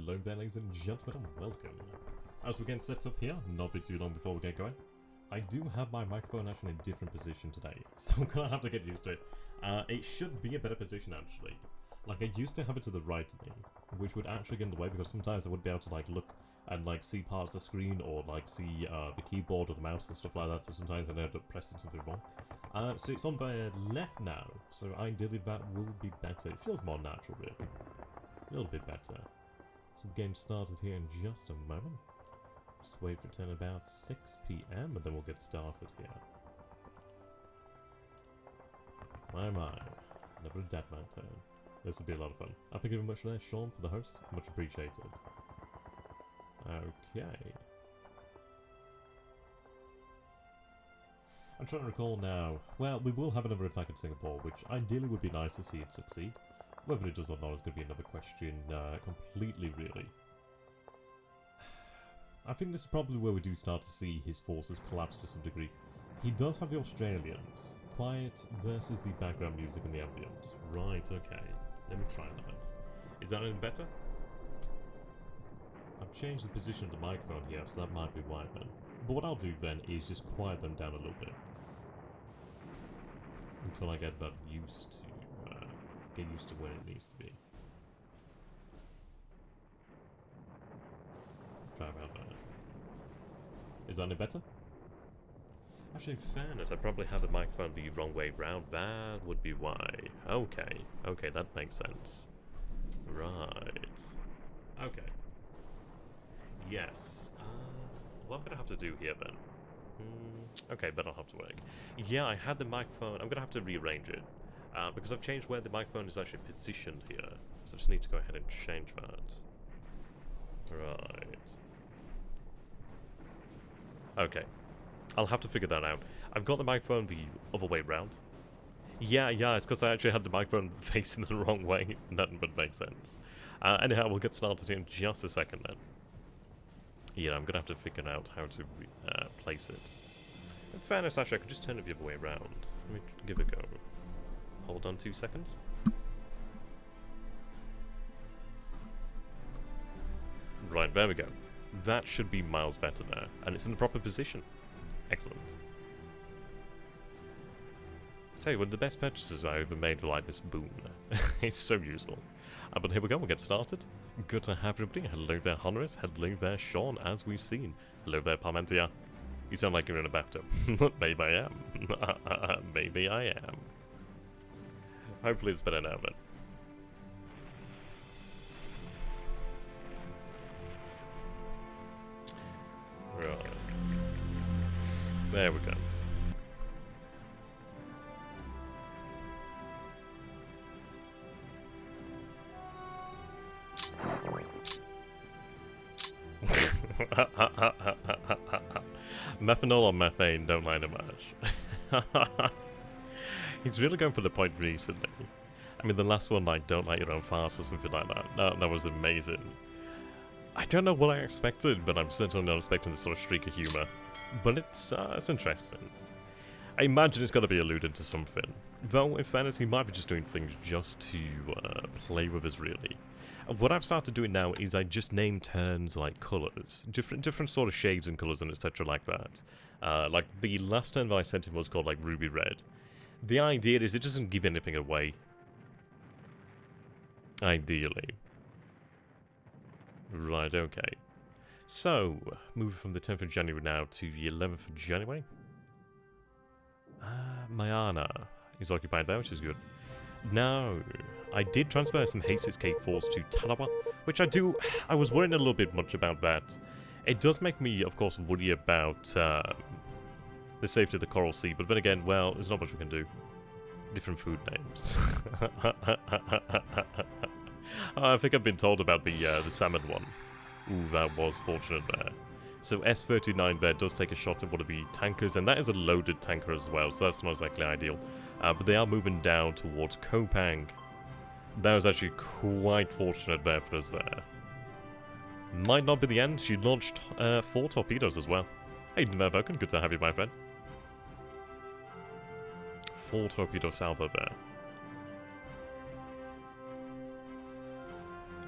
Hello there, ladies and gentlemen, and welcome. As we're getting set up here, not be too long before we get going, I do have my microphone actually in a different position today, so I'm gonna have to get used to it. It should be a better position actually. Like, I used to have it to the right of me, which would actually get in the way because sometimes I wouldn't be able to like look and like see parts of the screen or like see the keyboard or the mouse and stuff like that, so sometimes I end up pressing something wrong. So it's on the left now, so ideally that will be better. It feels more natural really. A little bit better. So the game started here in just a moment. Just wait for it to turn about 6 PM and then we'll get started here. My, another dead man turn. This will be a lot of fun. Thank you very much there, Sean, for the host. Much appreciated. Okay. I'm trying to recall now. Well, we will have another attack in Singapore, which ideally would be nice to see it succeed. Whether it does or not is going to be another question completely, really. I think this is probably where we do start to see his forces collapse to some degree. He does have the Australians. Quiet versus the background music and the ambience. Right, okay. Let me try that. Is that any better? I've changed the position of the microphone here, so that might be why then. But what I'll do then is just quiet them down a little bit. Until I get that used to where it needs to be. Try about that. Is that any better? Actually, in fairness, I probably had the microphone the wrong way round. That would be why. Okay. Okay, that makes sense. Right. Okay. Yes. What I'm going to have to do here then? Okay, but I'll have to work. Yeah, I had the microphone. I'm going to have to rearrange it. Because I've changed where the microphone is actually positioned here. So I just need to go ahead and change that. Right. Okay. I'll have to figure that out. I've got the microphone the other way round. Yeah, it's because I actually had the microphone facing the wrong way. Nothing but makes sense. Anyhow, we'll get started in just a second then. Yeah, I'm going to have to figure out how to place it. In fairness, actually, I could just turn it the other way around. Let me give it a go. Hold on 2 seconds. Right, there we go. That should be miles better there. And it's in the proper position. Excellent. Tell you, one of the best purchases I ever made were like this boom. It's so useful. But here we go, we'll get started. Good to have everybody. Hello there, Honoris. Hello there, Sean, as we've seen. Hello there, Parmentia. You sound like you're in a bathtub. Maybe I am. Maybe I am. Hopefully it's better now then. Right. There we go. Methanol or methane don't lie too much. He's really going for the point recently. I mean, the last one, like, don't light your own farts or something like that. That was amazing. I don't know what I expected, but I'm certainly not expecting this sort of streak of humour. But it's interesting. I imagine it's got to be alluding to something. Though, in fairness, he might be just doing things just to play with us, really. What I've started doing now is I just name turns like colours. Different sort of shades and colours and etc. like that. Like, the last turn that I sent him was called, like, Ruby Red. The idea is it doesn't give anything away. Ideally. Right, okay. So, moving from the 10th of January now to the 11th of January. Mayana is occupied there, which is good. Now, I did transfer some H6K force to Tarawa, which I was worrying a little bit much about that. It does make me, of course, worry about the safety of the Coral Sea, but then again, well, there's not much we can do. Different food names. I think I've been told about the salmon one. Ooh, that was fortunate there. So S39 there does take a shot at one of the tankers, and that is a loaded tanker as well, so that's not exactly ideal. But they are moving down towards Kopang. That was actually quite fortunate there for us there. Might not be the end. She launched 4 torpedoes as well. Hey, Vulcan, good to have you, my friend. 4 torpedo salvo there.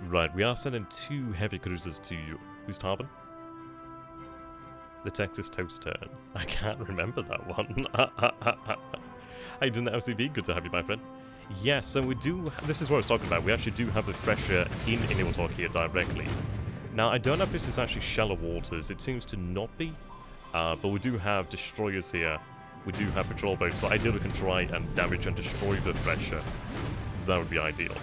Right, we are sending 2 heavy cruisers to Oosthaven. The Texas Toast turn. I can't remember that one. How you doing the LCB? Good to have you, my friend. Yes, so we do... This is what I was talking about. We actually do have the Thresher in Inuitok here directly. Now, I don't know if this is actually shallow waters. It seems to not be. But we do have destroyers here. We do have patrol boats, so ideally we can try and damage and destroy the Thresher. That would be ideal.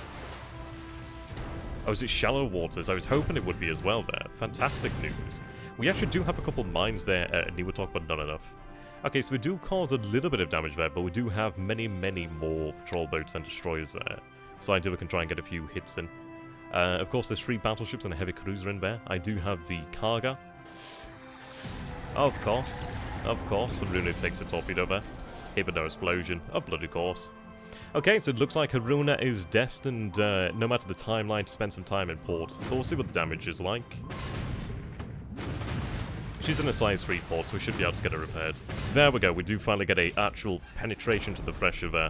Oh, is it shallow waters? I was hoping it would be as well there. Fantastic news. We actually do have a couple mines there at Inuitok, but not enough. Okay, so we do cause a little bit of damage there, but we do have many, many more patrol boats and destroyers there. So ideally we can try and get a few hits in. Of course, there's 3 battleships and a heavy cruiser in there. I do have the Karga. Of course. Of course, Haruna takes a torpedo there. Hit but no explosion. Of bloody course. Okay, so it looks like Haruna is destined, no matter the timeline, to spend some time in port. But we'll see what the damage is like. She's in a size 3 port, so we should be able to get her repaired. There we go, we do finally get a actual penetration to the Thresher there.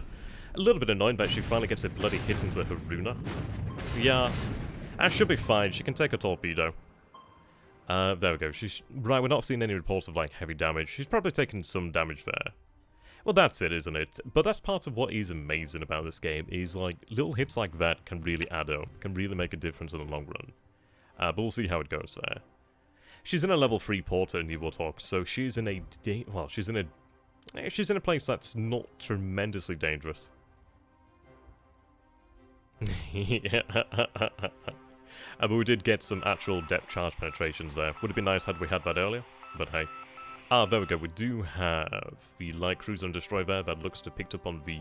A little bit annoying that she finally gets a bloody hit into the Haruna. Yeah, that should be fine, she can take a torpedo. There we go, right, we're not seeing any reports of, like, heavy damage. She's probably taken some damage there. Well, that's it, isn't it? But that's part of what is amazing about this game, is, like, little hits like that can really add up, can really make a difference in the long run. But we'll see how it goes there. She's in a level 3 porter in Inuitok, so she's in a she's in a place that's not tremendously dangerous. Yeah. But we did get some actual depth charge penetrations there. Would have been nice had we had that earlier, but hey. Ah, there we go. We do have the light cruiser and destroyer there that looks to picked up on the,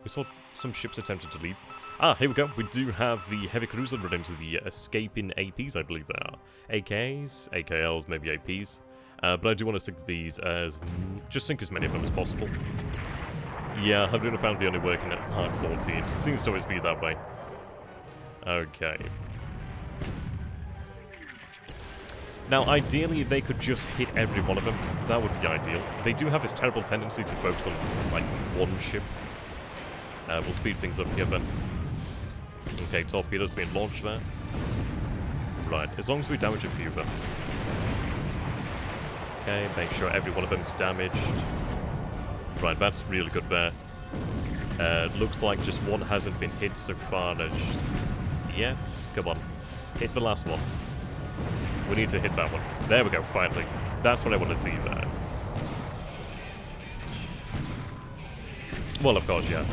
we saw some ships attempted to leave. Ah, here we go. We do have the heavy cruiser run into the escaping APs, I believe they are. AKs, AKLs, maybe APs. But I do want to sink these as, just sink as many of them as possible. Yeah, Haruna found the only working at Mark 14. Seems to always be that way. Okay. Now, ideally, if they could just hit every one of them, that would be ideal. They do have this terrible tendency to focus on, like, one ship. We'll speed things up here, then. Okay, torpedoes being launched there. Right, as long as we damage a few of them. Okay, make sure every one of them is damaged. Right, that's really good there. Looks like just one hasn't been hit so far yet. Come on, hit the last one. We need to hit that one. There we go, finally. That's what I want to see there. Well, of course, yeah.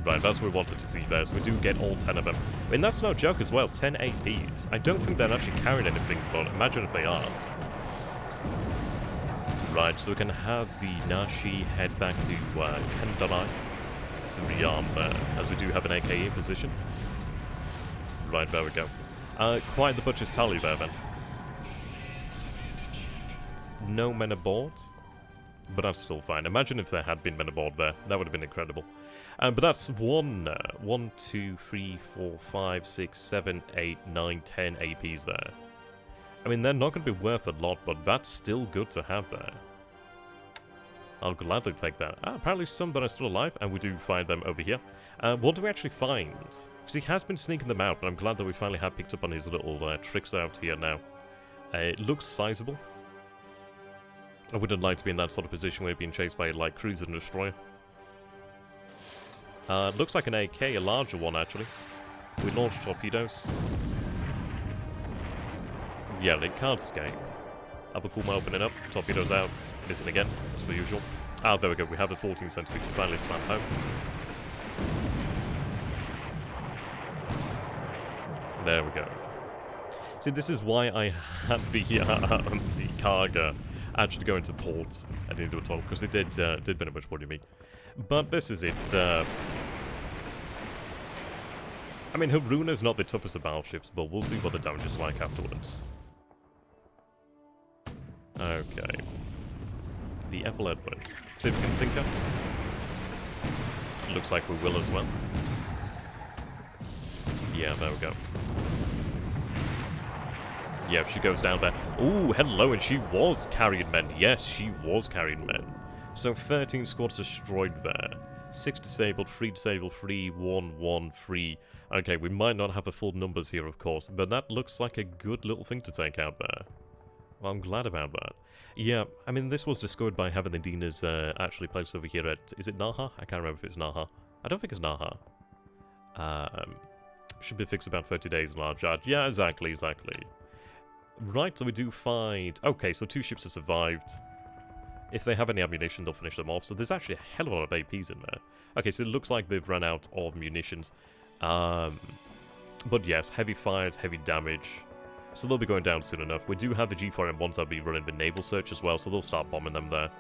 Right, that's what we wanted to see there, so we do get all 10 of them. I mean, that's no joke as well, 10 APs. I don't think they're actually carrying anything, but imagine if they are. Right, so we can have the Nashi head back to Kendalai, to rearm there, as we do have an AK in position. Right, there we go. Quite the butcher's tally there, then. No men aboard, but that's still fine. Imagine if there had been men aboard there. That would have been incredible. But that's 1, 2, 3, 4, 5, 6, 7, 8, 9, 10 APs there. I mean, they're not going to be worth a lot, but that's still good to have there. I'll gladly take that. Ah, apparently some that are still alive, and we do find them over here. What do we actually find? Because he has been sneaking them out, but I'm glad that we finally have picked up on his little tricks out here now. It looks sizable. I wouldn't like to be in that sort of position where you're being chased by a light cruiser and destroyer. Looks like an AK, a larger one actually. We launched torpedoes. Yeah, they can't escape. Upper Kuma opening up, torpedoes out, missing again, as per usual. Ah, there we go, we have the 14 centimeters finally slammed home. There we go. See, this is why I had the Karga actually go into port and into a talk, because they did very much worry me. But this is it. I mean, Haruna's not the toughest of battleships, but we'll see what the damage is like afterwards. Okay. The Ethel Edwards. See if we can sink her. Looks like we will as well. Yeah, there we go. Yeah, she goes down there. Ooh, hello, and she was carrying men. Yes, she was carrying men. So 13 squads destroyed there. 6 disabled, 3 disabled, 3, 1, 1, 3. Okay, we might not have the full numbers here, of course, but that looks like a good little thing to take out there. Well, I'm glad about that. Yeah, I mean, this was discovered by having the Dinas actually placed over here at... Is it Naha? I can't remember if it's Naha. I don't think it's Naha. Should be fixed about 30 days, large charge. Yeah, exactly. Right, so we do find... Okay, so 2 ships have survived. If they have any ammunition, they'll finish them off. So there's actually a hell of a lot of APs in there. Okay, so it looks like they've run out of munitions. But yes, heavy fires, heavy damage. So they'll be going down soon enough. We do have the G4M1s that'll be running the naval search as well, so they'll start bombing them there.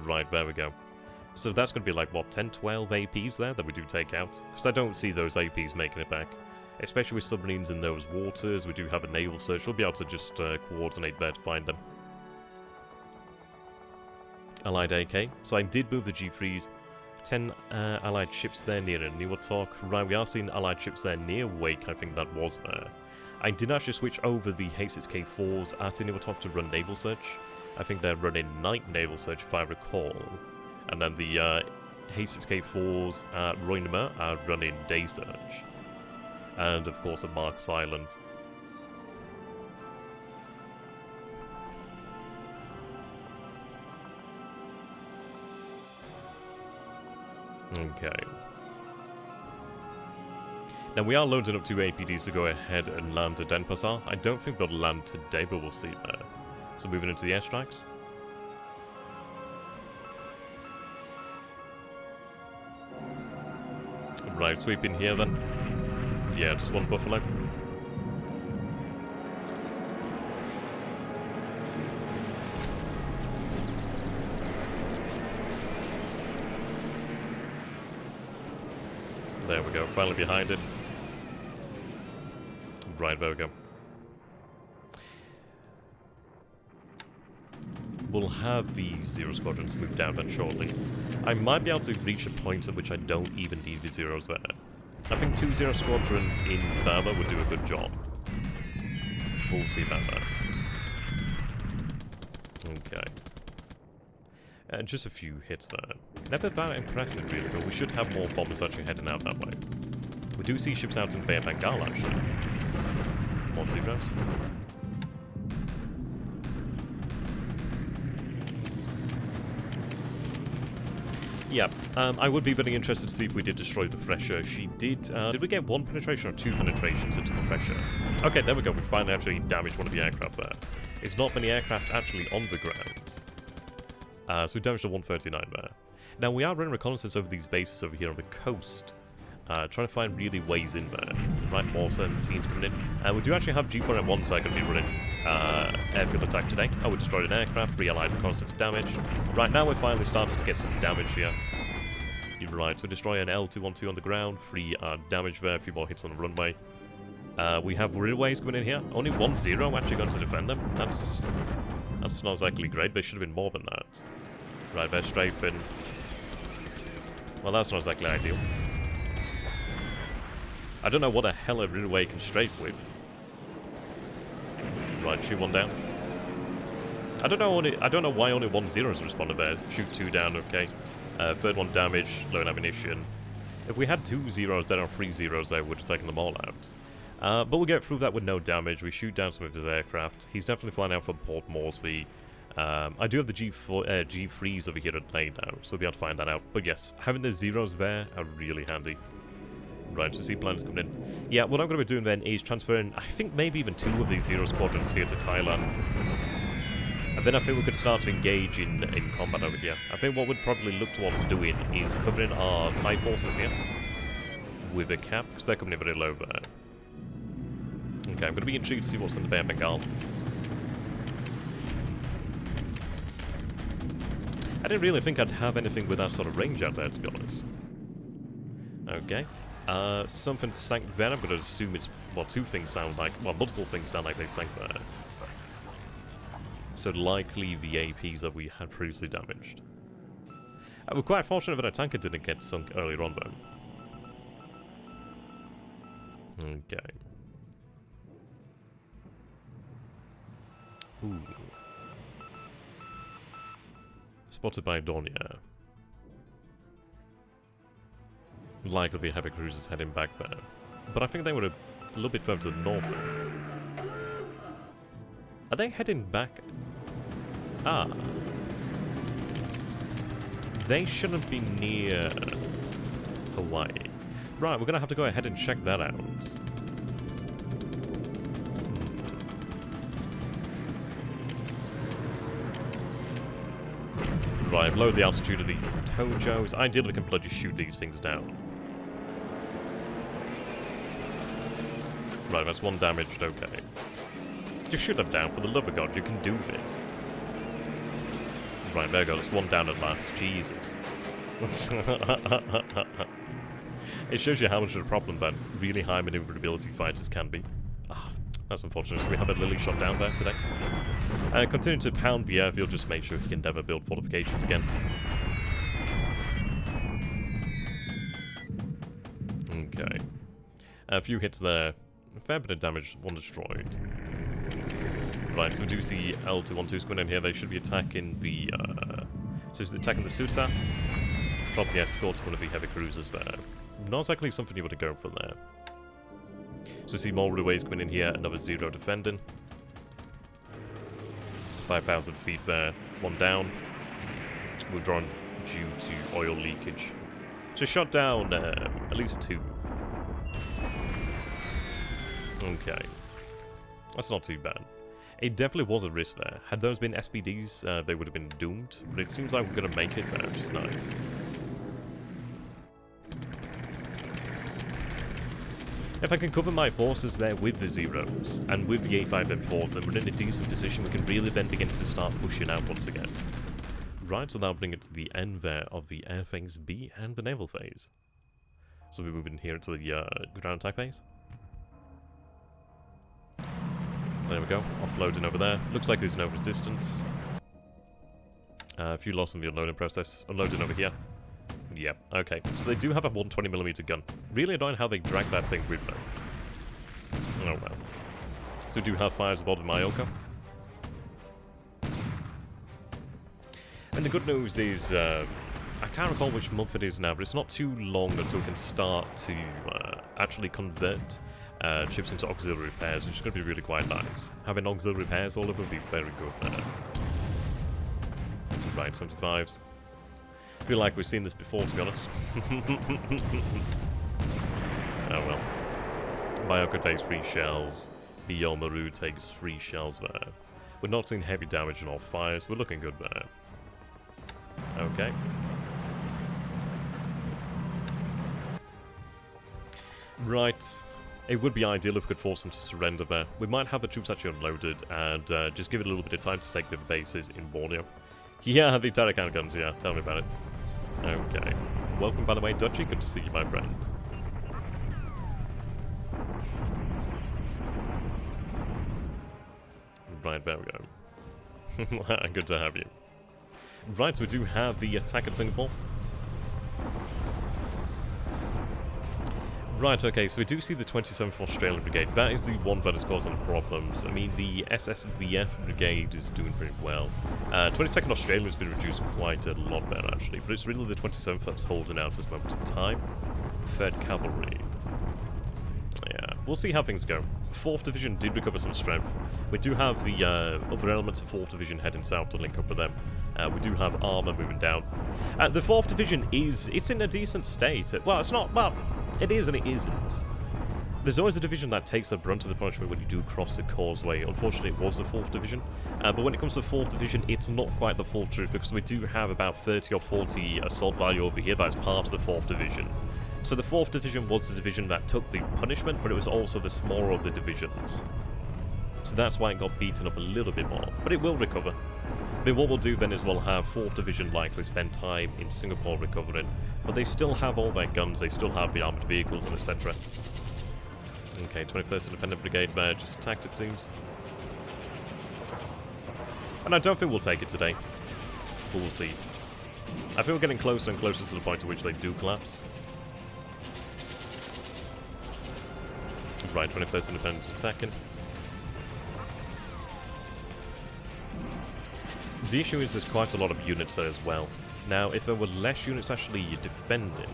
Right, there we go. So that's going to be like, what, 10, 12 APs there that we do take out? Because I don't see those APs making it back. Especially with submarines in those waters, we do have a naval search. We'll be able to just coordinate there to find them. Allied AK. So I did move the G3s. 10 Allied ships there near Niwatok. Right, we are seeing Allied ships there near Wake, I think that was there. I did actually switch over the H6K4s at Niwatok to run naval search. I think they're running night naval search if I recall. And then the H6K4s at Roinema are running day search. And of course at Marks Island. Okay. Now we are loading up 2 APDs to go ahead and land at Denpasar. I don't think they'll land today, but we'll see there. So moving into the airstrikes. Right, sweep in here then. Yeah, just 1 Buffalo. There we go, finally behind it. Right, there we go. We'll have the Zero Squadrons move down then shortly. I might be able to reach a point at which I don't even need the Zeros there. I think 2 Zero Squadrons in Burma would do a good job. We'll see that there. Okay. Just a few hits there. Never that impressive really, but we should have more bombers actually heading out that way. We do see ships out in the Bay of Bengal actually. More Zeros. Yeah, I would be very interested to see if we did destroy the Thresher. She did... did we get 1 penetration or 2 penetrations into the Thresher? Okay, there we go. We finally actually damaged one of the aircraft there. It's not many aircraft actually on the ground. So we damaged the 139 there. Now, we are running reconnaissance over these bases over here on the coast. Trying to find really ways in there. Right, more 17s coming in. We do actually have G4M1s that are going to be running airfield attack today. Oh, we destroyed an aircraft, 3 allied reconnaissance damage. Right, now we're finally starting to get some damage here. You're right, so we destroy an L212 on the ground, 3 damage there, a few more hits on the runway. We have railways coming in here. Only 1-0 actually going to defend them. That's not exactly great, but it should have been more than that. Right, they're strafing. Well, that's not exactly ideal. I don't know what the hell a railway can strafe with. Right, shoot 1 down. I don't know why only 1-0 has responded there. Shoot 2 down, okay. 3rd one damage, low ammunition. If we had 2 zeros there or 3 zeros there, we would have taken them all out. But we'll get through that with no damage. We shoot down some of his aircraft. He's definitely flying out from Port Moresby. I do have the G3s over here at play now, so we'll be able to find that out. But yes, having the zeros there are really handy. Right, so seaplanes coming in. Yeah, what I'm going to be doing then is transferring, I think maybe even 2 of these Zero Squadrons here to Thailand. And then I think we could start to engage in combat over here. I think what we'd probably look towards doing is covering our Thai forces here with a cap, because they're coming in very low there. Okay, I'm going to be intrigued to see what's in the Bay of Bengal. I didn't really think I'd have anything with that sort of range out there, to be honest. Okay. Something sank there. I'm going to assume it's... Well, 2 things sound like... Well, multiple things sound like they sank there. So likely the APs that we had previously damaged. We're quite fortunate that our tanker didn't get sunk earlier on, though. Okay. Ooh. Spotted by Donia. Likely be heavy cruisers heading back there. but I think they were a little bit further to the north. Are they heading back? Ah. They shouldn't be near Hawaii. Right, we're going to have to go ahead and check that out. Right, I've lowered the altitude of the Tojos. Ideally, we can bloody shoot these things down. Right, that's one damaged, okay. Just shoot them down, for the love of God, you can do this. Right, there we go, that's one down at last. Jesus. It shows you how much of a problem that really high maneuverability fighters can be. Ah, that's unfortunate. So we have a Lily shot down there today. Continue to pound the airfield, just make sure he can never build fortifications again. Okay. A few hits there. A fair bit of damage, one destroyed. Right, so we do see L212s coming in here. They should be attacking the... so it's attacking the Suta. Probably escorts one of the heavy cruisers there. Not exactly something you want to go for there. So we see more runaways coming in here. Another Zero defending. 5,000 feet there. One down. We're drawn due to oil leakage. So shot down at least 2. Okay. That's not too bad. It definitely was a risk there. Had those been SPDs, they would have been doomed. But it seems like we're going to make it there, which is nice. If I can cover my forces there with the Zeros, and with the A5M4s, then we're in a decent position. We can really then begin to start pushing out once again. Right, so that'll bring it to the end there of the air phase B and the naval phase. So we're moving here into the ground attack phase. There we go, offloading over there. Looks like there's no resistance. A few loss in the unloading process. Unloading over here. Yep, okay. So they do have a 120mm gun. Really annoying how they drag that thing with them. Oh well. So we do have fires aboard in Myoko. And the good news is, I can't recall which month it is now, but it's not too long until we can start to actually convert ships into auxiliary repairs, which is going to be really quite nice. Having auxiliary repairs all over would be very good. Right, 75s. I feel like we've seen this before, to be honest. Oh well. Myoko takes 3 shells. The Yomaru takes 3 shells there. We're not seeing heavy damage in all fires. We're looking good there. Okay. Right. It would be ideal if we could force them to surrender there. We might have the troops actually unloaded and just give it a little bit of time to take the bases in Borneo. Yeah, the Tarakan guns, yeah. Tell me about it. Okay. Welcome, by the way, Dutchy. Good to see you, my friend. Right, there we go. Good to have you. Right, so we do have the attack at Singapore. Right, okay, so we do see the 27th Australian Brigade. That is the one that is causing problems. I mean, the SSVF Brigade is doing pretty well. 22nd Australian has been reduced quite a lot there, actually. But it's really the 27th that's holding out at this moment in time. 3rd Cavalry. Yeah, we'll see how things go. 4th Division did recover some strength. We do have the other elements of 4th Division heading south to link up with them. We do have armor moving down. The 4th Division it's in a decent state. Well, it's not, well, it is and it isn't. There's always a division that takes the brunt of the punishment when you do cross the causeway. Unfortunately, it was the 4th Division. But when it comes to the 4th Division, it's not quite the full truth, because we do have about 30 or 40 assault value over here that is part of the 4th Division. So the 4th Division was the division that took the punishment, but it was also the smaller of the divisions. So that's why it got beaten up a little bit more. But it will recover. I mean, what we'll do then is we'll have 4th Division likely spend time in Singapore recovering, but they still have all their guns, they still have the armoured vehicles and etc. Okay, 21st Independent Brigade there, just attacked it seems. And I don't think we'll take it today, but we'll see. I think we're getting closer and closer to the point at which they do collapse. Right, 21st Independent's attacking. The issue is there's quite a lot of units there as well. Now, if there were less units actually defending,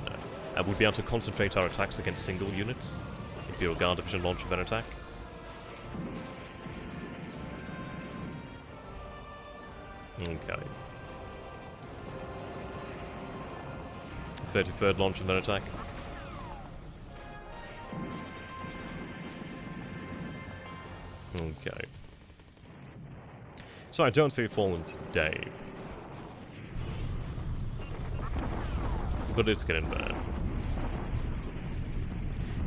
we'd be able to concentrate our attacks against single units. Imperial Guard Division launching their attack. Okay. 33rd launching their attack. Okay. So I don't see it falling today. But it's getting there.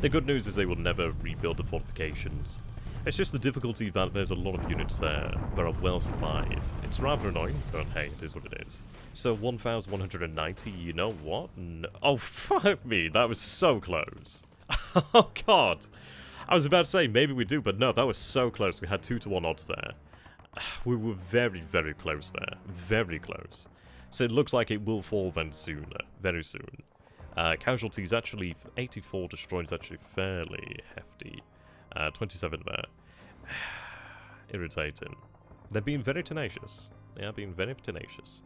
The good news is they will never rebuild the fortifications. It's just the difficulty that there's a lot of units there that are well supplied. It's rather annoying, but hey, it is what it is. So 1,190, you know what? No. Oh, fuck me, that was so close. Oh, God. I was about to say, maybe we do, but no, that was so close. We had 2-to-1 odds there. We were very, very close there. Very close. So it looks like it will fall then soon, very soon. Casualties actually, 84 destroyed is actually fairly hefty. 27 there. Irritating. They're being very tenacious. They are being very tenacious.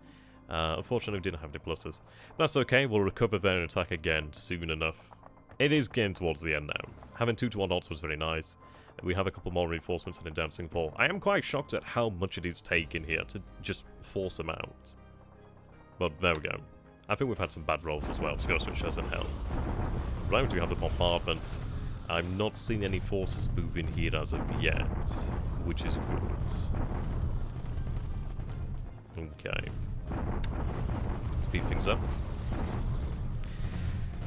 Unfortunately, we didn't have any pluses. But that's okay, we'll recover their attack again soon enough. It is getting towards the end now. Having 2-to-1 odds was very nice. We have a couple more reinforcements heading down to Singapore. I am quite shocked at how much it is taking here to just force them out. But there we go. I think we've had some bad rolls as well, to be honest, which hasn't helped. Right, we do have the bombardment. I'm not seeing any forces moving here as of yet, which is good. Okay. Speed things up.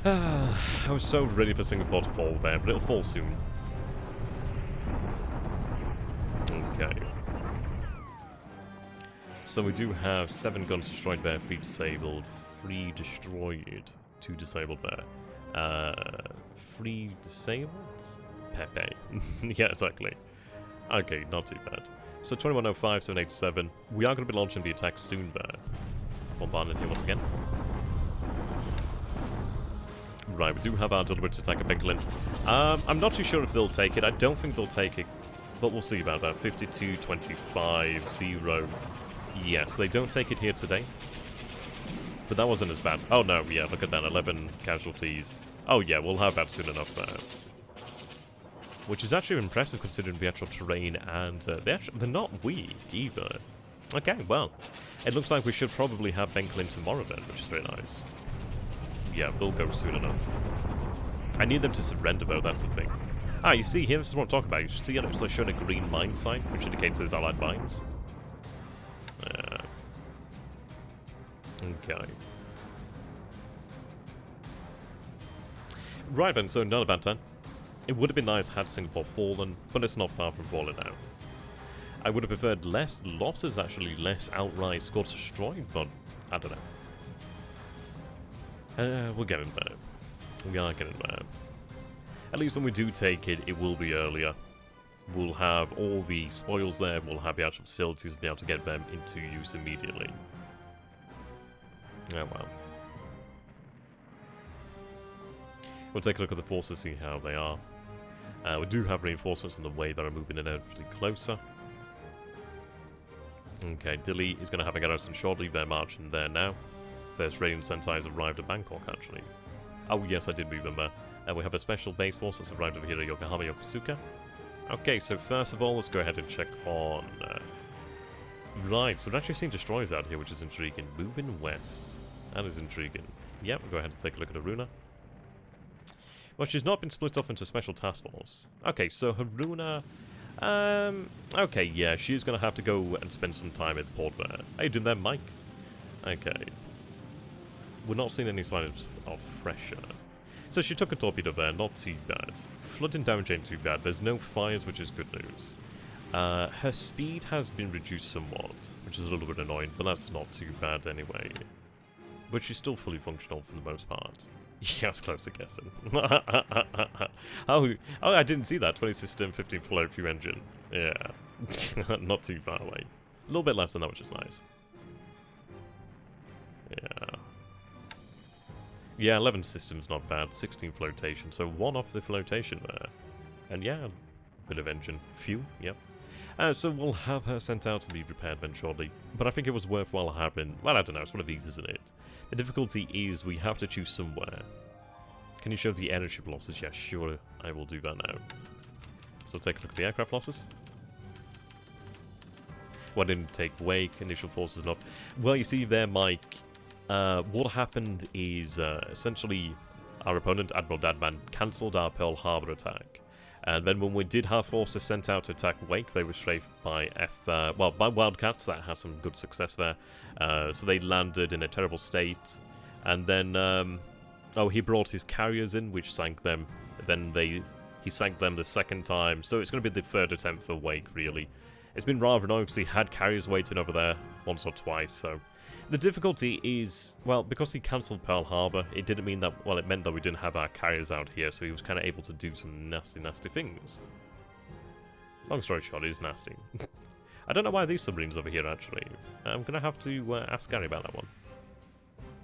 I was so ready for Singapore to fall there, but it'll fall soon. Okay. So we do have 7 guns destroyed there, 3 disabled, 3 destroyed, 2 disabled there. 3 disabled? Pepe. Yeah, exactly. Okay, not too bad. So 2105, 787. We are going to be launching the attack soon there. Bombardment here once again. Right, we do have our deliberate attack at Benklin. I'm not too sure if they'll take it. I don't think they'll take it, but we'll see about that. 52, 25, 0. Yes, they don't take it here today. But that wasn't as bad. Oh no, yeah, look at that, 11 casualties. Oh yeah, we'll have that soon enough there. Which is actually impressive considering the actual terrain, and they're not weak either. Okay, well, it looks like we should probably have Benklin tomorrow then, which is very nice. Yeah, they'll go soon enough. I need them to surrender though, that's the thing. Ah, you see here, this is what I'm talking about. You see how it's showing a green mine sign, which indicates there's allied mines. Okay. Right then, so not a bad turn. It would have been nice had Singapore fallen, but it's not far from falling now. I would have preferred less losses, actually, less outright scores destroyed, but I don't know. We'll get in there. We are getting there. At least when we do take it, it will be earlier. We'll have all the spoils there, we'll have the actual facilities and be able to get them into use immediately. Oh well. We'll take a look at the forces, see how they are. We do have reinforcements on the way that are moving inevitably closer. Okay, Dili is going to have a garrison shortly. They're marching there now. First Radiant Sentai arrived at Bangkok, actually. Oh yes, I did move them there. We have a special base force that's arrived over here at Yokohama, Yokosuka. Okay, so first of all, let's go ahead and check on... Right, so we're actually seeing destroyers out here, which is intriguing. Moving west. That is intriguing. Yep, we'll go ahead and take a look at Haruna. Well, she's not been split off into special task force. Okay, so Haruna... okay, yeah, she's going to have to go and spend some time at port there. How you doing there, Mike? Okay. We're not seeing any signs of pressure. So she took a torpedo there, not too bad. Flooding damage ain't too bad. There's no fires, which is good news. Her speed has been reduced somewhat, which is a little bit annoying, but that's not too bad anyway. But she's still fully functional for the most part. Yeah, I was close to guessing. oh, I didn't see that. 20 system, 15 flow, few engine. Yeah, not too far away. A little bit less than that, which is nice. Yeah. Yeah, 11 systems, not bad. 16 flotation, so 1 off the flotation there. And yeah, a bit of engine. Few, yep. So we'll have her sent out to be repaired then shortly. But I think it was worthwhile having... Well, I don't know, it's one of these, isn't it? The difficulty is we have to choose somewhere. Can you show the airship losses? Yeah, sure, I will do that now. So take a look at the aircraft losses. Why didn't take wake, initial forces enough? Well, you see there, Mike, what happened is essentially our opponent, Admiral Dadman, cancelled our Pearl Harbor attack. And then when we did have forces sent out to attack Wake, they were strafed by by Wildcats that had some good success there. So they landed in a terrible state. And then, he brought his carriers in, which sank them. Then he sank them the second time. So it's going to be the third attempt for Wake, really. It's been rather annoying because he had carriers waiting over there once or twice, so... The difficulty is, well, because he cancelled Pearl Harbor, it didn't mean that, well, it meant that we didn't have our carriers out here, so he was kind of able to do some nasty, nasty things. Long story short, it is nasty. I don't know why these submarines over here, actually. I'm going to have to ask Gary about that one.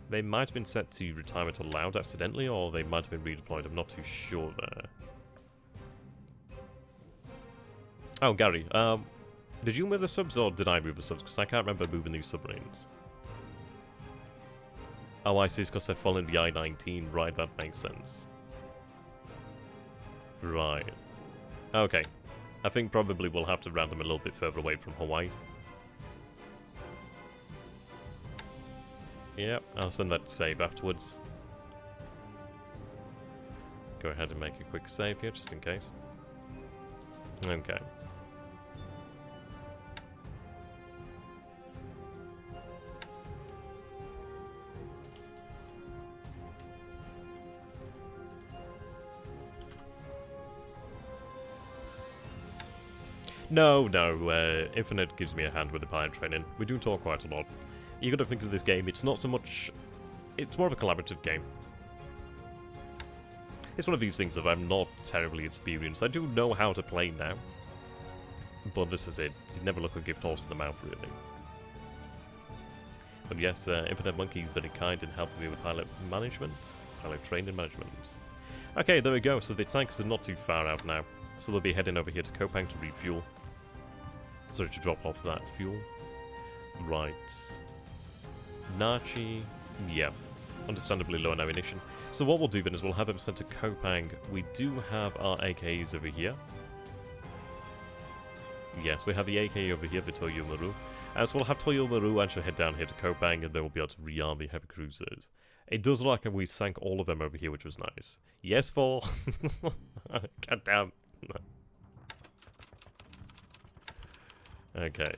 They might have been set to retirement allowed accidentally, or they might have been redeployed. I'm not too sure there. Oh, Gary, did you move the subs, or did I move the subs? Because I can't remember moving these submarines. Oh, I see, it's because they're following the I-19. Right, that makes sense. Right. Okay. I think probably we'll have to round them a little bit further away from Hawaii. Yep, I'll send that to save afterwards. Go ahead and make a quick save here, just in case. Okay. No, Infinite gives me a hand with the pilot training. We do talk quite a lot. You gotta think of this game, it's not so much... It's more of a collaborative game. It's one of these things that I'm not terribly experienced. I do know how to play now. But this is it. You never look a gift horse in the mouth, really. But yes, Infinite Monkey is very kind in helping me with pilot management. Pilot training management. Okay, there we go. So the tankers are not too far out now. So they'll be heading over here to Kopang to refuel. Sorry, to drop off that fuel. Right. Nachi. Yeah. Understandably low on ammunition. So what we'll do then is we'll have them sent to Kopang. We do have our AKs over here. Yes, we have the AK over here, the Toyo Maru. So we'll have Toyo Maru actually head down here to Kopang, and then we'll be able to rearm the heavy cruisers. It does look like we sank all of them over here, which was nice. Yes, Fall. God damn. Okay.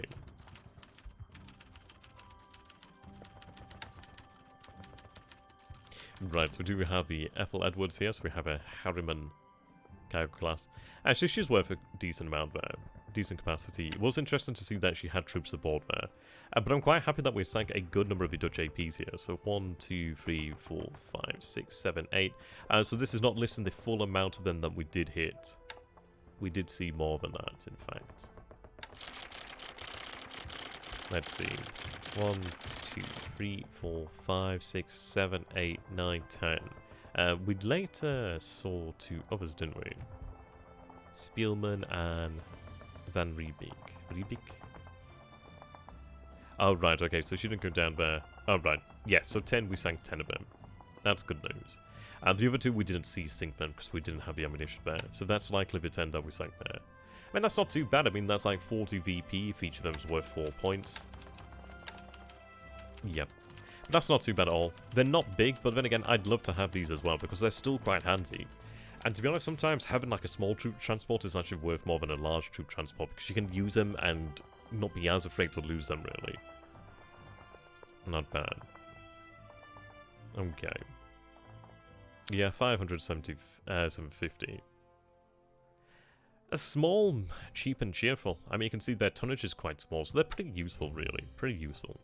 Right, so we do have the Ethel Edwards here, so we have a Harriman cargo class. Actually, she's worth a decent amount there. Decent capacity. It was interesting to see that she had troops aboard there. But I'm quite happy that we sank a good number of the Dutch APs here. So 1, 2, 3, 4, 5, 6, 7, 8. So this is not listing the full amount of them that we did hit. We did see more than that, in fact. Let's see. 1, 2, 3, 4, 5, 6, 7, 8, 9, 10. We later saw 2 others, didn't we? Spielman and Van Riebeek. Riebeek? Oh, right, okay, so she didn't go down there. Oh, right. Yeah, so 10, we sank 10 of them. That's good news. And the other 2 we didn't see sink them because we didn't have the ammunition there. So that's likely the 10 that we sank there. I mean, that's not too bad. I mean, that's like 40 VP if each of them's worth 4 points. Yep. But that's not too bad at all. They're not big, but then again, I'd love to have these as well because they're still quite handy. And to be honest, sometimes having like a small troop transport is actually worth more than a large troop transport because you can use them and not be as afraid to lose them, really. Not bad. Okay. Yeah, 570, 750. A small, cheap and cheerful. I mean, you can see their tonnage is quite small, so they're pretty useful, really. Pretty useful.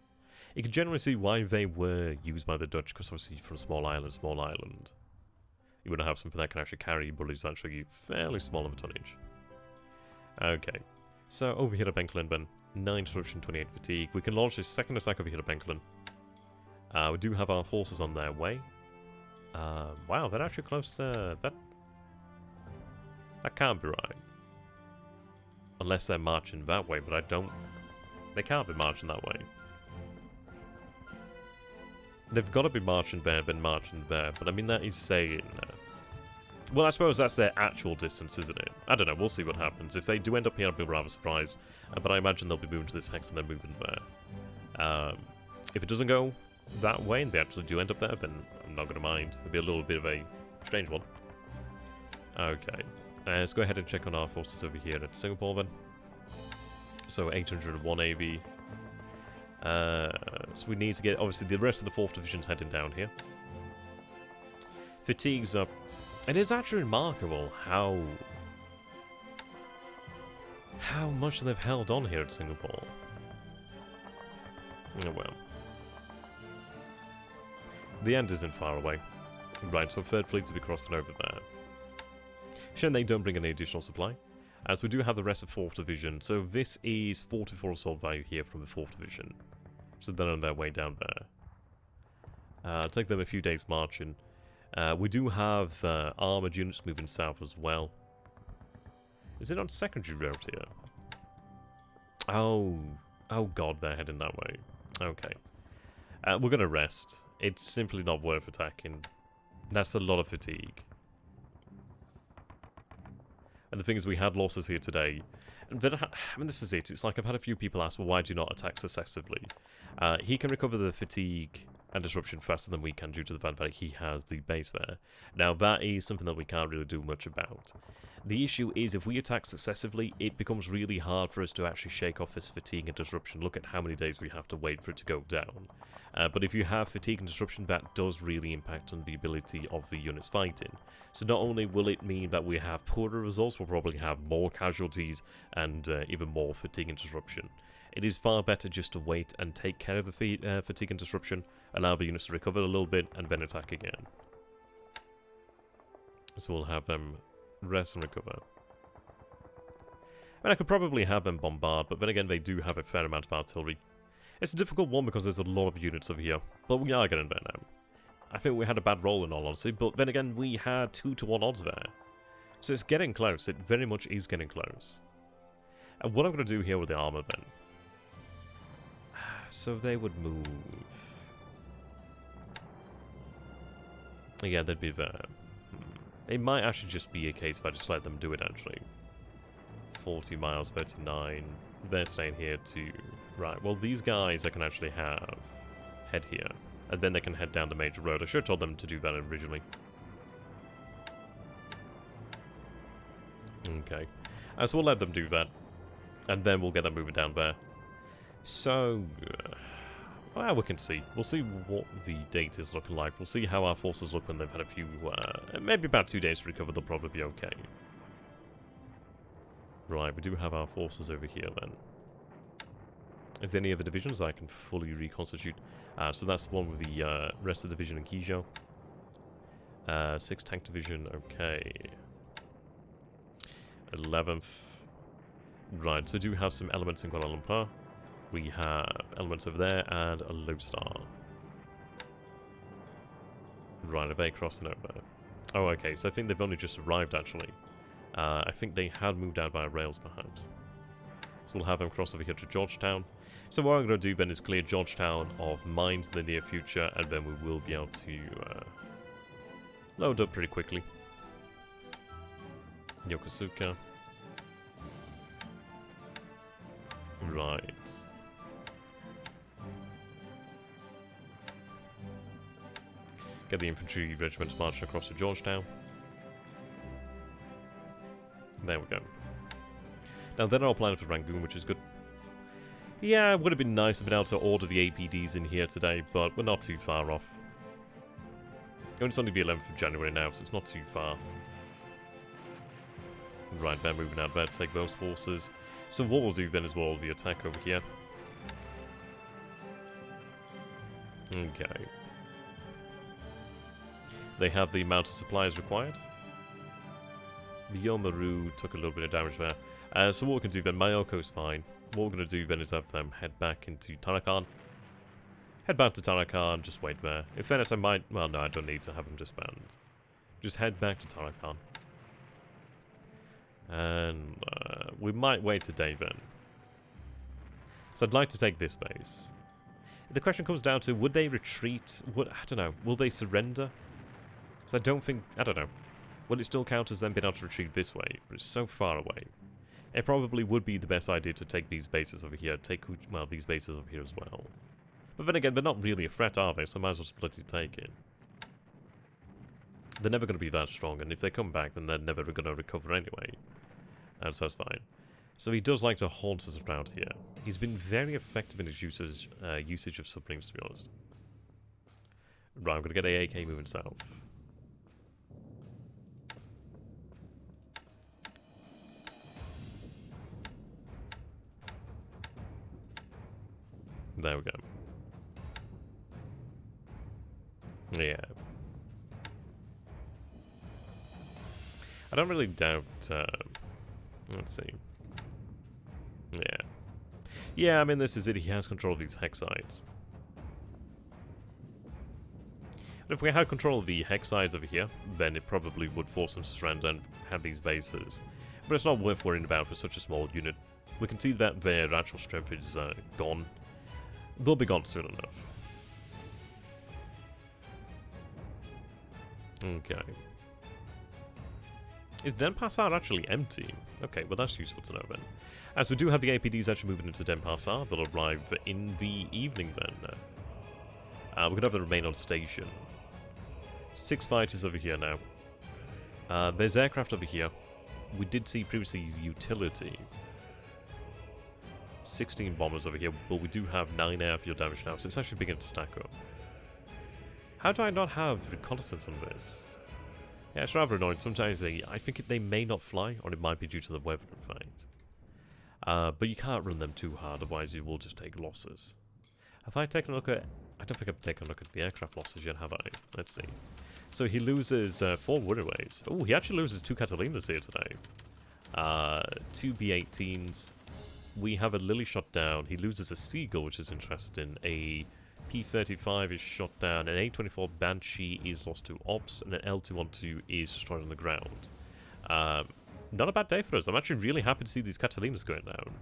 You can generally see why they were used by the Dutch, because obviously from small island. You want to have something that can actually carry, but it's actually fairly small of a tonnage. Okay. So, over here at Benklin, then. 9 disruption, 28 fatigue. We can launch this second attack over here at Benklin. We do have our forces on their way. Wow, they're actually close to... That can't be right. Unless they're marching that way, but I don't... They can't be marching that way. They've got to be marching there, then marching there, but I mean that is saying... Well, I suppose that's their actual distance, isn't it? I don't know, we'll see what happens. If they do end up here, I'll be rather surprised. But I imagine they'll be moving to this hex and then moving there. If it doesn't go that way and they actually do end up there, then I'm not going to mind. It'll be a little bit of a strange one. Okay. Let's go ahead and check on our forces over here at Singapore then. So 801 AV. So we need to get, obviously, the rest of the 4th Division's heading down here. Fatigue's up. It is actually remarkable how much they've held on here at Singapore. Oh well. The end isn't far away. Right, so 3rd Fleet to be crossing over there. Shame they don't bring any additional supply, as we do have the rest of 4th Division. So this is 44 assault value here from the 4th Division. So they're on their way down there. It'll take them a few days marching. We do have armoured units moving south as well. Is it on secondary road here? Oh god, they're heading that way. Okay. We're going to rest. It's simply not worth attacking. That's a lot of fatigue. And the thing is, we had losses here today. But, I mean, this is it. It's like I've had a few people ask, well, why do you not attack successively? He can recover the fatigue and disruption faster than we can due to the fact that he has the base there. Now, that is something that we can't really do much about. The issue is, if we attack successively, it becomes really hard for us to actually shake off this fatigue and disruption. Look at how many days we have to wait for it to go down. But if you have fatigue and disruption, that does really impact on the ability of the units fighting. So not only will it mean that we have poorer results, we'll probably have more casualties and even more fatigue and disruption. It is far better just to wait and take care of the fatigue and disruption, allow the units to recover a little bit, and then attack again. So we'll have them rest and recover. I mean, I could probably have them bombard, but then again, they do have a fair amount of artillery. It's a difficult one because there's a lot of units over here, but we are getting there now. I think we had a bad roll in all honesty, but then again, we had 2-to-1 odds there. So it's getting close. It very much is getting close. And what I'm going to do here with the armor then... So they would move... Yeah, they'd be there. It might actually just be a case if I just let them do it, actually. 40 miles, 39. They're staying here too. Right, well, these guys I can actually have head here. And then they can head down the major road. I should have told them to do that originally. Okay. So we'll let them do that. And then we'll get them moving down there. So... well, we can see. We'll see what the date is looking like. We'll see how our forces look when they've had a few... maybe about 2 days to recover. They'll probably be okay. Right, we do have our forces over here then. Is there any other divisions I can fully reconstitute? So that's the one with the rest of the division in Kijo. 6th Tank Division, okay. 11th. Right, so we do have some elements in Kuala Lumpur. We have elements over there and a Lodestar. Right, are they crossing over? Oh, okay, so I think they've only just arrived actually. I think they had moved out via rails perhaps. So we'll have them cross over here to Georgetown. So what I'm going to do then is clear Georgetown of mines in the near future, and then we will be able to load up pretty quickly. Yokosuka. Right. Get the infantry regiments marching across to Georgetown. There we go. Now they're all planning for Rangoon, which is good. Yeah, it would have been nice to be able to order the APDs in here today, but we're not too far off. It's only the 11th of January now, so it's not too far. Right, they're moving out there to take those forces. So what we'll do then is we'll the attack over here. Okay. They have the amount of supplies required. The Yomaru took a little bit of damage there. So what we can do then, Mayoko's fine. What we're going to do then is have them head back into Tarakan. Head back to Tarakan, just wait there. In fairness, I might... Well, no, I don't need to have them disband. Just head back to Tarakan. And we might wait today then. So I'd like to take this base. The question comes down to, would they retreat? I don't know. Will they surrender? Because I don't think... I don't know. Will it still count as them being able to retreat this way? But it's so far away. It probably would be the best idea to take these bases over here. Well, these bases over here as well. But then again, they're not really a threat, are they? So I might as well split it take it. They're never going to be that strong, and if they come back, then they're never going to recover anyway. And so that's fine. So he does like to haunt us around here. He's been very effective in his usage of submarines, to be honest. Right, I'm going to get AAK moving south. There we go. Yeah. I don't really doubt, let's see. Yeah. Yeah, I mean, this is it. He has control of these hexsides. But if we had control of the hexsides over here, then it probably would force them to surrender and have these bases. But it's not worth worrying about for such a small unit. We can see that their actual strength is gone. They'll be gone soon enough. Okay. Is Denpasar actually empty? Okay, well that's useful to know then. As we do have the APDs actually moving into Denpasar, they'll arrive in the evening then. We're going to have them remain on station. 6 fighters over here now. There's aircraft over here. We did see previously utility. 16 bombers over here, but we do have 9 airfield damage now, so it's actually beginning to stack up. How do I not have reconnaissance on this? Yeah, it's rather annoying. Sometimes I think they may not fly, or it might be due to the weather, in fact. But you can't run them too hard, otherwise you will just take losses. Have I taken a look at... I don't think I've taken a look at the aircraft losses yet, have I? Let's see. So he loses 4 Woodaways. Oh, he actually loses 2 Catalinas here today. 2 B-18s. We have a Lily shot down. He loses a Seagull, which is interesting. A P-35 is shot down. An A-24 Banshee is lost to Ops. And an L-212 is destroyed on the ground. Not a bad day for us. I'm actually really happy to see these Catalinas going down.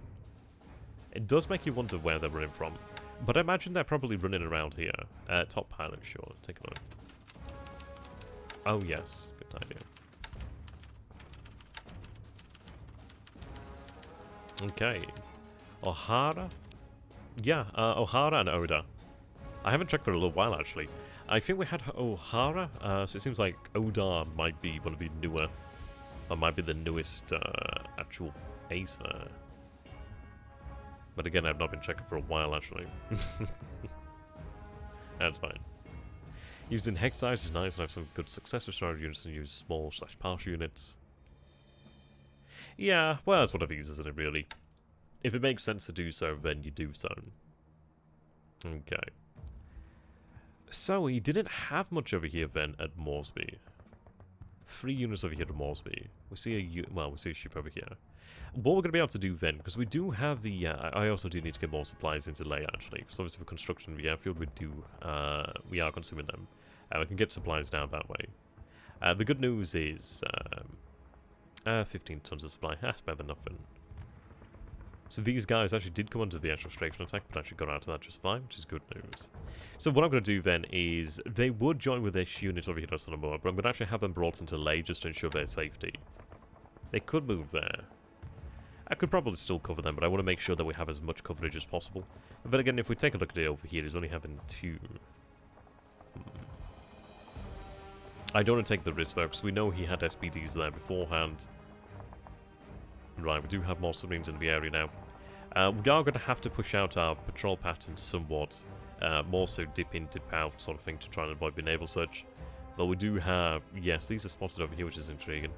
It does make you wonder where they're running from. But I imagine they're probably running around here. Top pilot, sure. Take a look. Oh, yes. Good idea. Okay. O'Hara? Yeah, O'Hara and Oda. I haven't checked for a little while, actually. I think we had O'Hara, so it seems like Oda might be one of the newer... Or might be the newest actual base there. But again, I've not been checking for a while, actually. That's fine. Using hex size is nice, and I have some good successor starter units and use small/partial units. Yeah, well, that's what it is, isn't it, really? If it makes sense to do so, then you do so. Okay. So, he didn't have much over here, then, at Moresby. 3 units over here to Moresby. We see a ship over here. What we're going to be able to do then, because we do have the... I also do need to get more supplies into Lay, actually. So obviously for construction of the airfield, we are consuming them. We can get supplies down that way. The good news is... 15 tons of supply. That's better than nothing. So these guys actually did come under the actual strafing attack, but actually got out of that just fine, which is good news. So what I'm going to do then is, they would join with this unit over here at Sonamora, but I'm going to actually have them brought into Lay just to ensure their safety. They could move there. I could probably still cover them, but I want to make sure that we have as much coverage as possible. But again, if we take a look at it over here, it's only having 2. I don't want to take the risk though, because we know he had SPDs there beforehand. Right, we do have more submarines in the area now. We are going to have to push out our patrol pattern somewhat. More so dip in, dip out sort of thing to try and avoid the naval search. But we do have... Yes, these are spotted over here, which is intriguing.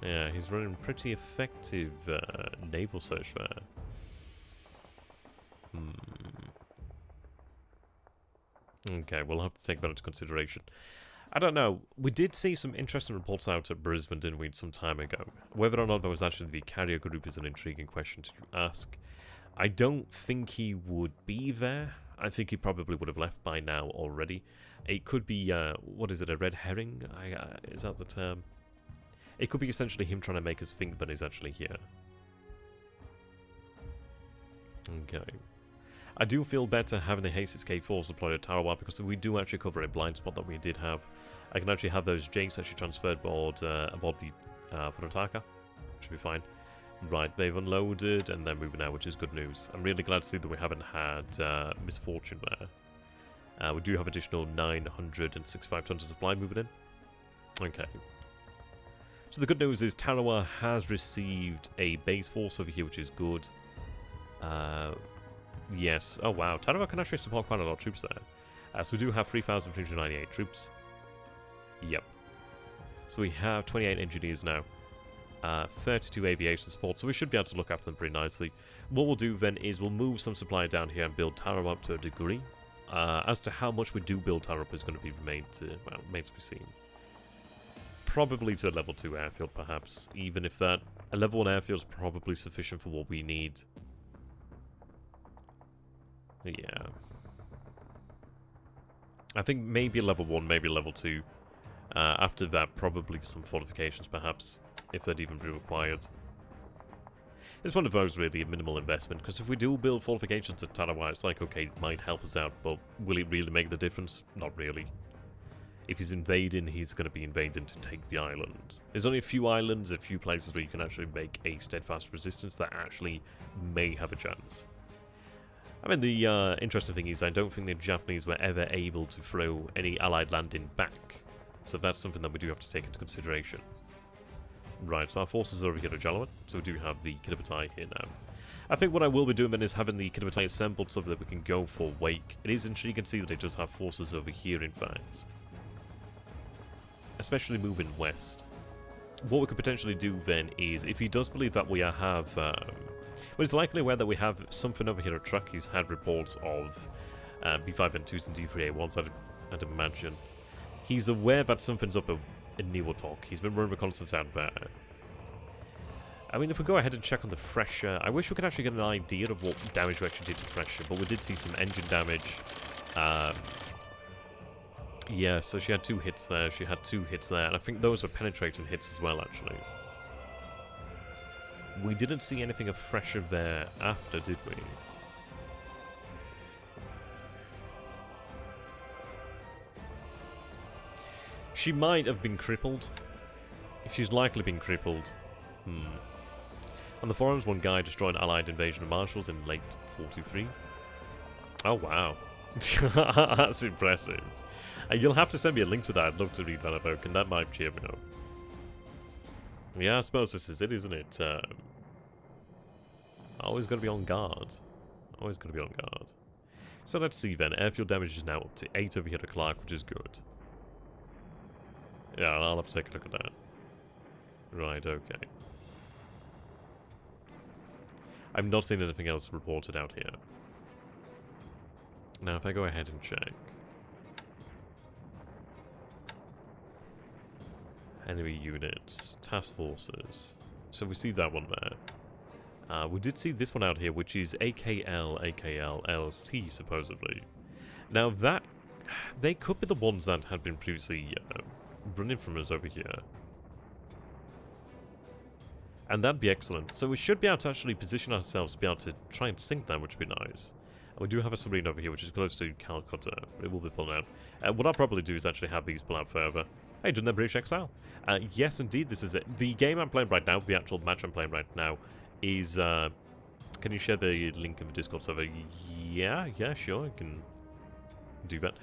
Yeah, he's running pretty effective naval search there. Okay, we'll have to take that into consideration. I don't know. We did see some interesting reports out at Brisbane, didn't we, some time ago? Whether or not there was actually the carrier group is an intriguing question to ask. I don't think he would be there. I think he probably would have left by now already. It could be, what is it, a red herring? Is that the term? It could be essentially him trying to make us think that he's actually here. Okay. I do feel better having the H6K force deployed at Tarawa because we do actually cover a blind spot that we did have. I can actually have those Jakes actually transferred aboard the Furutaka. Should be fine. Right, they've unloaded and they're moving out, which is good news. I'm really glad to see that we haven't had misfortune there. We do have additional 965 tons of supply moving in. Okay. So the good news is Tarawa has received a base force over here, which is good. Yes. Oh, wow. Tarawa can actually support quite a lot of troops there. So we do have 3,398 troops. Yep. So we have 28 engineers now. 32 aviation support, so we should be able to look after them pretty nicely. What we'll do then is we'll move some supply down here and build Tarawa up to a degree. As to how much we do build Tarawa up is going to be remains to be seen. Probably to a level 2 airfield, perhaps. Even if that a level 1 airfield is probably sufficient for what we need. Yeah. I think maybe level 1, maybe level 2. After that, probably some fortifications, perhaps, if they'd even be required. It's one of those, really, a minimal investment, because if we do build fortifications at Tarawa, it's like, okay, it might help us out, but will it really make the difference? Not really. If he's invading, he's going to be invading to take the island. There's only a few islands, a few places where you can actually make a steadfast resistance that actually may have a chance. I mean, the interesting thing is I don't think the Japanese were ever able to throw any allied landing back. So that's something that we do have to take into consideration. Right, so our forces are over here at Jalawan, so we do have the Kitabatai here now. I think what I will be doing then is having the Kitabatai assembled so that we can go for Wake. It is interesting, you can see that it does have forces over here, in fact. Especially moving west. What we could potentially do then is, if he does believe that we have... well, he's likely aware that we have something over here at Truck. He's had reports of B5N2s and D3A1s, I'd imagine. He's aware that something's up in Niwatok. He's been running reconnaissance out there. I mean, if we go ahead and check on the Thresher, I wish we could actually get an idea of what damage we actually did to Thresher, but we did see some engine damage. Yeah, so she had 2 hits there, she had 2 hits there, and I think those were penetrating hits as well, actually. We didn't see anything of Thresher there after, did we? She might have been crippled. If she's likely been crippled. On the forums, one guy destroyed an allied invasion of marshals in late 423. Oh, wow. That's impressive. You'll have to send me a link to that. I'd love to read that about, and that might cheer me up. Yeah, I suppose this is it, isn't it? Always got to be on guard. Always got to be on guard. So let's see then. Airfield damage is now up to 8 over here to Clark, which is good. Yeah, I'll have to take a look at that. Right, okay. I've not seen anything else reported out here. Now, if I go ahead and check. Enemy units, task forces. So we see that one there. We did see this one out here, which is AKL, LST, supposedly. Now that... They could be the ones that had been previously running from us over here. And that'd be excellent. So we should be able to actually position ourselves to be able to try and sink them, which would be nice. And we do have a submarine over here, which is close to Calcutta. It will be pulling out. What I'll probably do is actually have these pull out further. Hey, doing the British Exile? Yes, indeed, this is it. The game I'm playing right now, the actual match I'm playing right now, is... can you share the link in the Discord server? Yeah, sure, I can do that.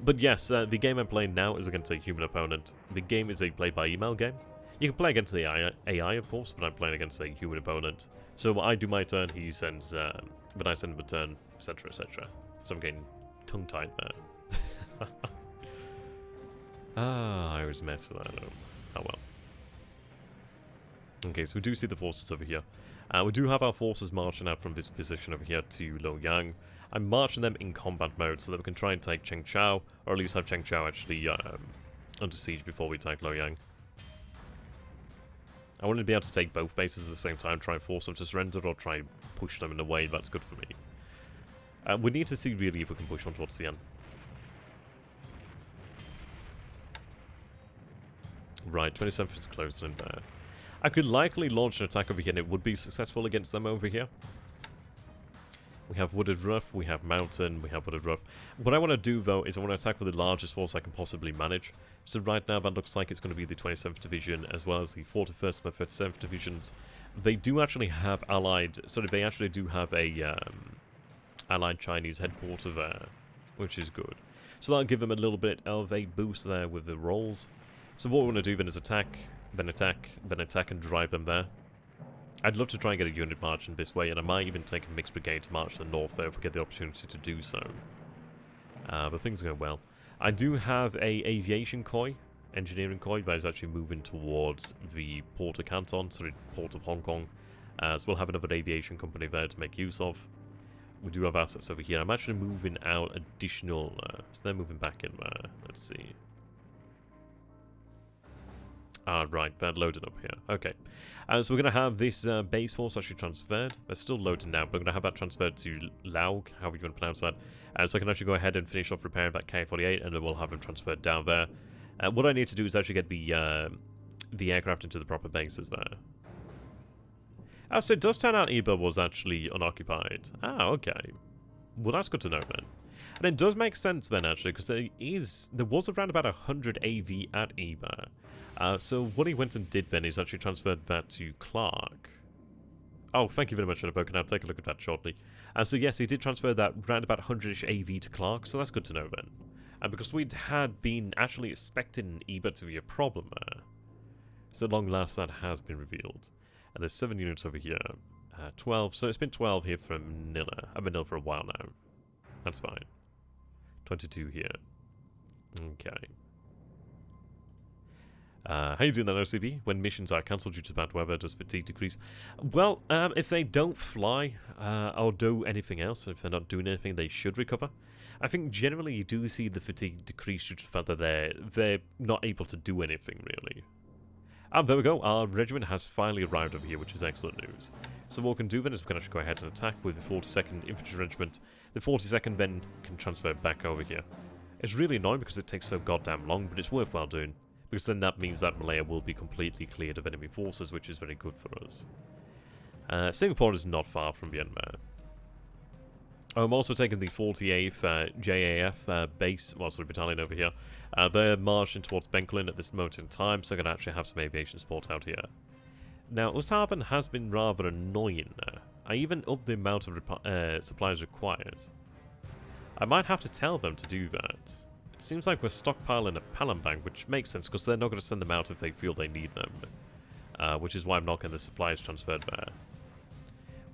But yes, the game I'm playing now is against a human opponent. The game is a play-by-email game. You can play against the AI, of course, but I'm playing against a human opponent. So I do my turn, he sends... but I send him a turn, etc., etc. So I'm getting tongue-tied there. I was messing that up. Oh well. Okay, so we do see the forces over here. We do have our forces marching out from this position over here to Luoyang. I'm marching them in combat mode so that we can try and take Chengchao, or at least have Chengchao actually under siege before we take Luoyang. I wanted to be able to take both bases at the same time, try and force them to surrender, or try and push them in a way that's good for me. We need to see really if we can push on towards the end. Right, 27th is closed in there. I could likely launch an attack over here and it would be successful against them over here. We have Wooded Rough, we have Mountain, we have Wooded Rough. What I want to do, though, is I want to attack with the largest force I can possibly manage. So right now, that looks like it's going to be the 27th Division, as well as the 41st and the 37th Divisions. They do actually have allied... Sorry, they actually do have a allied Chinese headquarter there, which is good. So that'll give them a little bit of a boost there with the rolls. So what we want to do then is attack, then attack, then attack, and drive them there. I'd love to try and get a unit marching this way, and I might even take a mixed brigade to march to the north there if we get the opportunity to do so. But things are going well. I do have a aviation koi, engineering koi, that is actually moving towards the port of Canton, sorry, port of Hong Kong. So we'll have another aviation company there to make use of. We do have assets over here. I'm actually moving out additional, so they're moving back in there. Let's see. Right, they're loaded up here. Okay. So we're going to have this base force actually transferred. They're still loading now, but we're going to have that transferred to Laog, however you want to pronounce that. So I can actually go ahead and finish off repairing that K-48, and then we'll have them transferred down there. What I need to do is actually get the aircraft into the proper bases there. Oh, so it does turn out Eba was actually unoccupied. Ah, okay. Well, that's good to know then. And it does make sense then, actually, because there was around about 100 AV at Eba. So what he went and did then is actually transferred that to Clark. Oh, thank you very much, Invoke. I'll take a look at that shortly. So yes, he did transfer that round about 100-ish AV to Clark, so that's good to know then. And because we had been actually expecting Eba to be a problem there, so at long last that has been revealed. And there's 7 units over here. 12, so it's been 12 here from Manila. I've been Manila for a while now. That's fine. 22 here. Okay. How you doing then, OCB? When missions are cancelled due to bad weather, does fatigue decrease? Well, if they don't fly or do anything else, if they're not doing anything, they should recover. I think generally you do see the fatigue decrease due to the fact that they're not able to do anything, really. And there we go, our regiment has finally arrived over here, which is excellent news. So what we can do then is we can actually go ahead and attack with the 42nd Infantry Regiment. The 42nd then can transfer back over here. It's really annoying because it takes so goddamn long, but it's worthwhile doing. Because then that means that Malaya will be completely cleared of enemy forces, which is very good for us. Singapore is not far from Myanmar. I'm also taking the 48th JAF base, well, sorry, battalion over here. They're marching towards Benklin at this moment in time, so I'm going to actually have some aviation support out here. Now, Ustavan has been rather annoying. I even upped the amount of supplies required. I might have to tell them to do that. It seems like we're stockpiling a Palembang, which makes sense because they're not going to send them out if they feel they need them. Which is why I'm not getting the supplies transferred there.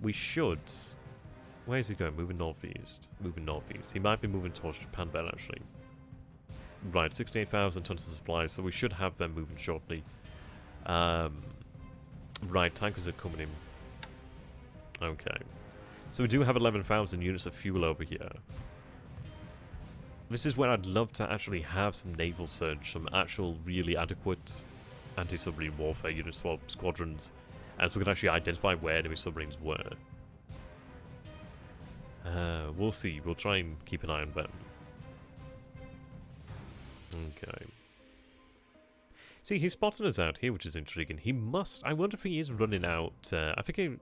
We should... Where is he going? Moving northeast. Moving northeast. He might be moving towards Japan there, actually. Right, 68,000 tons of supplies, so we should have them moving shortly. Right, tankers are coming in. Okay. So we do have 11,000 units of fuel over here. This is where I'd love to actually have some naval surge, some actual really adequate anti-submarine warfare unit squadrons, so we can actually identify where enemy submarines were. We'll see. We'll try and keep an eye on them. Okay. See, he's spotting us out here, which is intriguing. He must... I wonder if he is running out... I think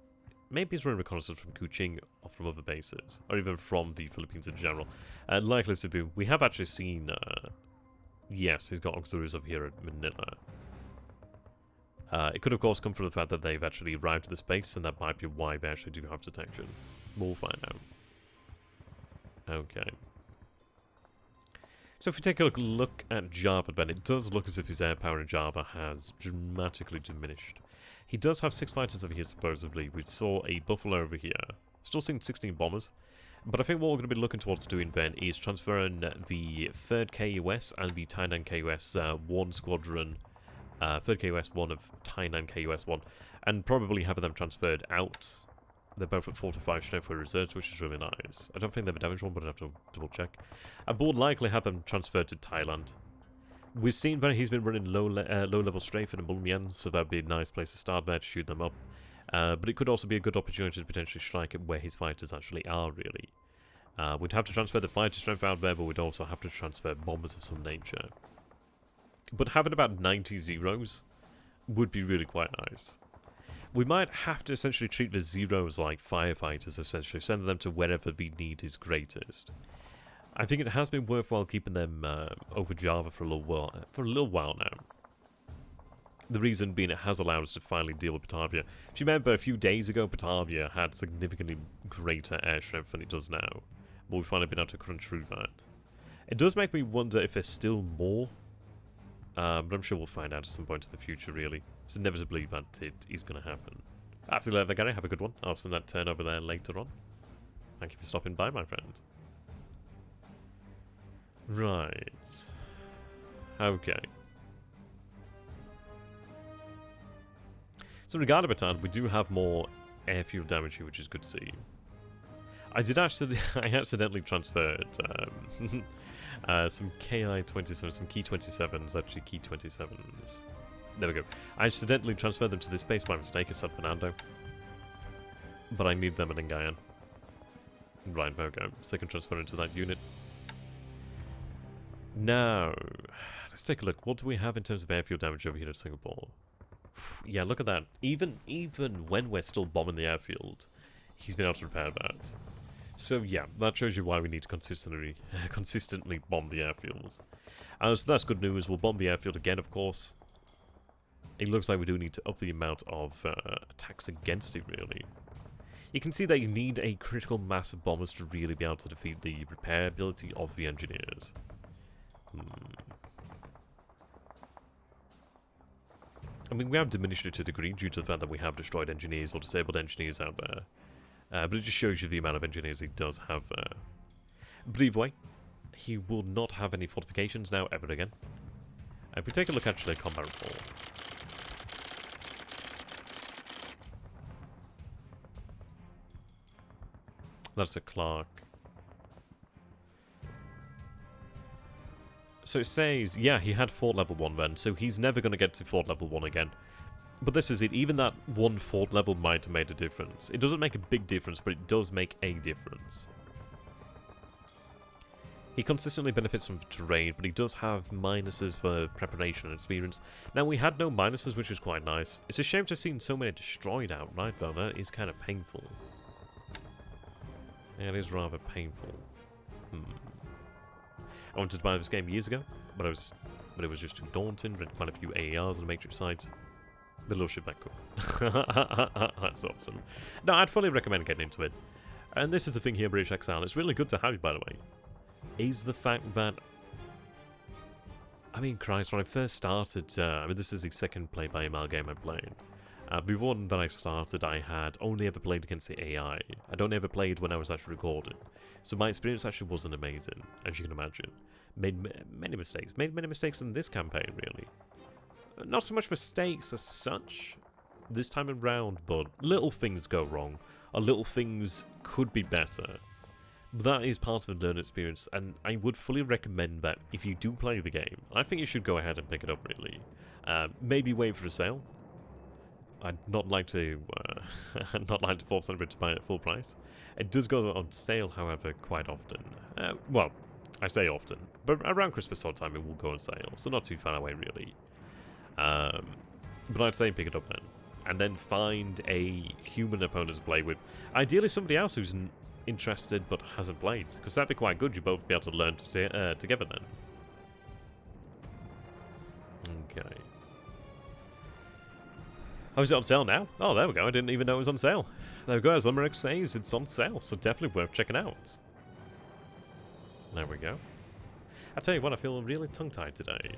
maybe he's running reconnaissance from Kuching or from other bases. Or even from the Philippines in general. Likely to be... We have actually seen... yes, he's got auxiliaries over here at Manila. It could, of course, come from the fact that they've actually arrived at this base, and that might be why they actually do have detection. We'll find out. Okay. So if we take a look at Java, then it does look as if his air power in Java has dramatically diminished. He does have 6 fighters over here, supposedly. We saw a Buffalo over here. Still seeing 16 bombers. But I think what we're going to be looking towards doing then is transferring the 3rd KUS and the Tainan KUS 1 squadron. 3rd KUS 1 of Tainan KUS 1. And probably having them transferred out. They're both at 4 to 5 strength for reserves, which is really nice. I don't think they have a damaged one, but I'd have to double check. And we'll likely have them transferred to Thailand. We've seen that he's been running low-level strafe in Homeland, so that'd be a nice place to start there to shoot them up. But it could also be a good opportunity to potentially strike at where his fighters actually are, really. We'd have to transfer the fighter strength out there, but we'd also have to transfer bombers of some nature. But having about 90 zeros would be really quite nice. We might have to essentially treat the Zeros like firefighters, essentially, send them to wherever the need is greatest. I think it has been worthwhile keeping them over Java for a little while now. The reason being it has allowed us to finally deal with Batavia. If you remember, a few days ago, Batavia had significantly greater air strength than it does now. But we've finally been able to crunch through that. It does make me wonder if there's still more. But I'm sure we'll find out at some point in the future, really. It's inevitably that it is going to happen. Absolutely, there, Gary. Have a good one. I'll send that turn over there later on. Thank you for stopping by, my friend. Right. Okay. So regarding Bataan, we do have more airfield damage here, which is good to see. I accidentally transferred some KI-27, some Key 27s, actually Key 27s. There we go. I accidentally transferred them to this base by mistake at San Fernando. But I need them in Ngayan. Right, there we go. So they can transfer into that unit. Now, let's take a look. What do we have in terms of airfield damage over here at Singapore? Yeah, look at that. Even when we're still bombing the airfield, he's been able to repair that. So yeah, that shows you why we need to consistently bomb the airfield. So that's good news. We'll bomb the airfield again, of course. It looks like we do need to up the amount of attacks against it, really. You can see that you need a critical mass of bombers to really be able to defeat the repair ability of the engineers. I mean, we have diminished it to a degree due to the fact that we have destroyed engineers or disabled engineers out there. But it just shows you the amount of engineers he does have. But either way, he will not have any fortifications now ever again. If we take a look actually at combat report. That's a Clark. So it says, yeah, he had fort level 1 then, so he's never going to get to fort level 1 again. But this is it, even that one fort level might have made a difference. It doesn't make a big difference, but it does make a difference. He consistently benefits from the terrain, but he does have minuses for preparation and experience. Now, we had no minuses, which is quite nice. It's a shame to have seen so many destroyed outright, though. That is kind of painful. Yeah, it is rather painful. I wanted to buy this game years ago, but it was just too daunting. Read quite a few AERs on the Matrix sites. The little ship back cool. That's awesome. No, I'd fully recommend getting into it. And this is the thing here, BLeAcHACiD. It's really good to have you, by the way. Is the fact that, I mean, Christ, when I first started, I mean, this is the second play-by-mail game I played. Before that I started, I had only ever played against the AI. I'd only ever played when I was actually recording. So my experience actually wasn't amazing, as you can imagine. Made many mistakes. Made many mistakes in this campaign, really. Not so much mistakes as such this time around, but little things go wrong, or little things could be better. But that is part of the learning experience, and I would fully recommend that if you do play the game, I think you should go ahead and pick it up, really. Maybe wait for a sale. I'd not like to force anybody to buy it at full price. It does go on sale, however, quite often. Well, I say often, but around Christmas sort of time it will go on sale, so not too far away, really. But I'd say pick it up then. And then find a human opponent to play with. Ideally somebody else who's interested but hasn't played, because that'd be quite good. You'd both be able to learn together then. Okay. Oh, is it on sale now? Oh, there we go. I didn't even know it was on sale. There we go. As Limerick says, it's on sale, so definitely worth checking out. There we go. I tell you what, I feel really tongue-tied today.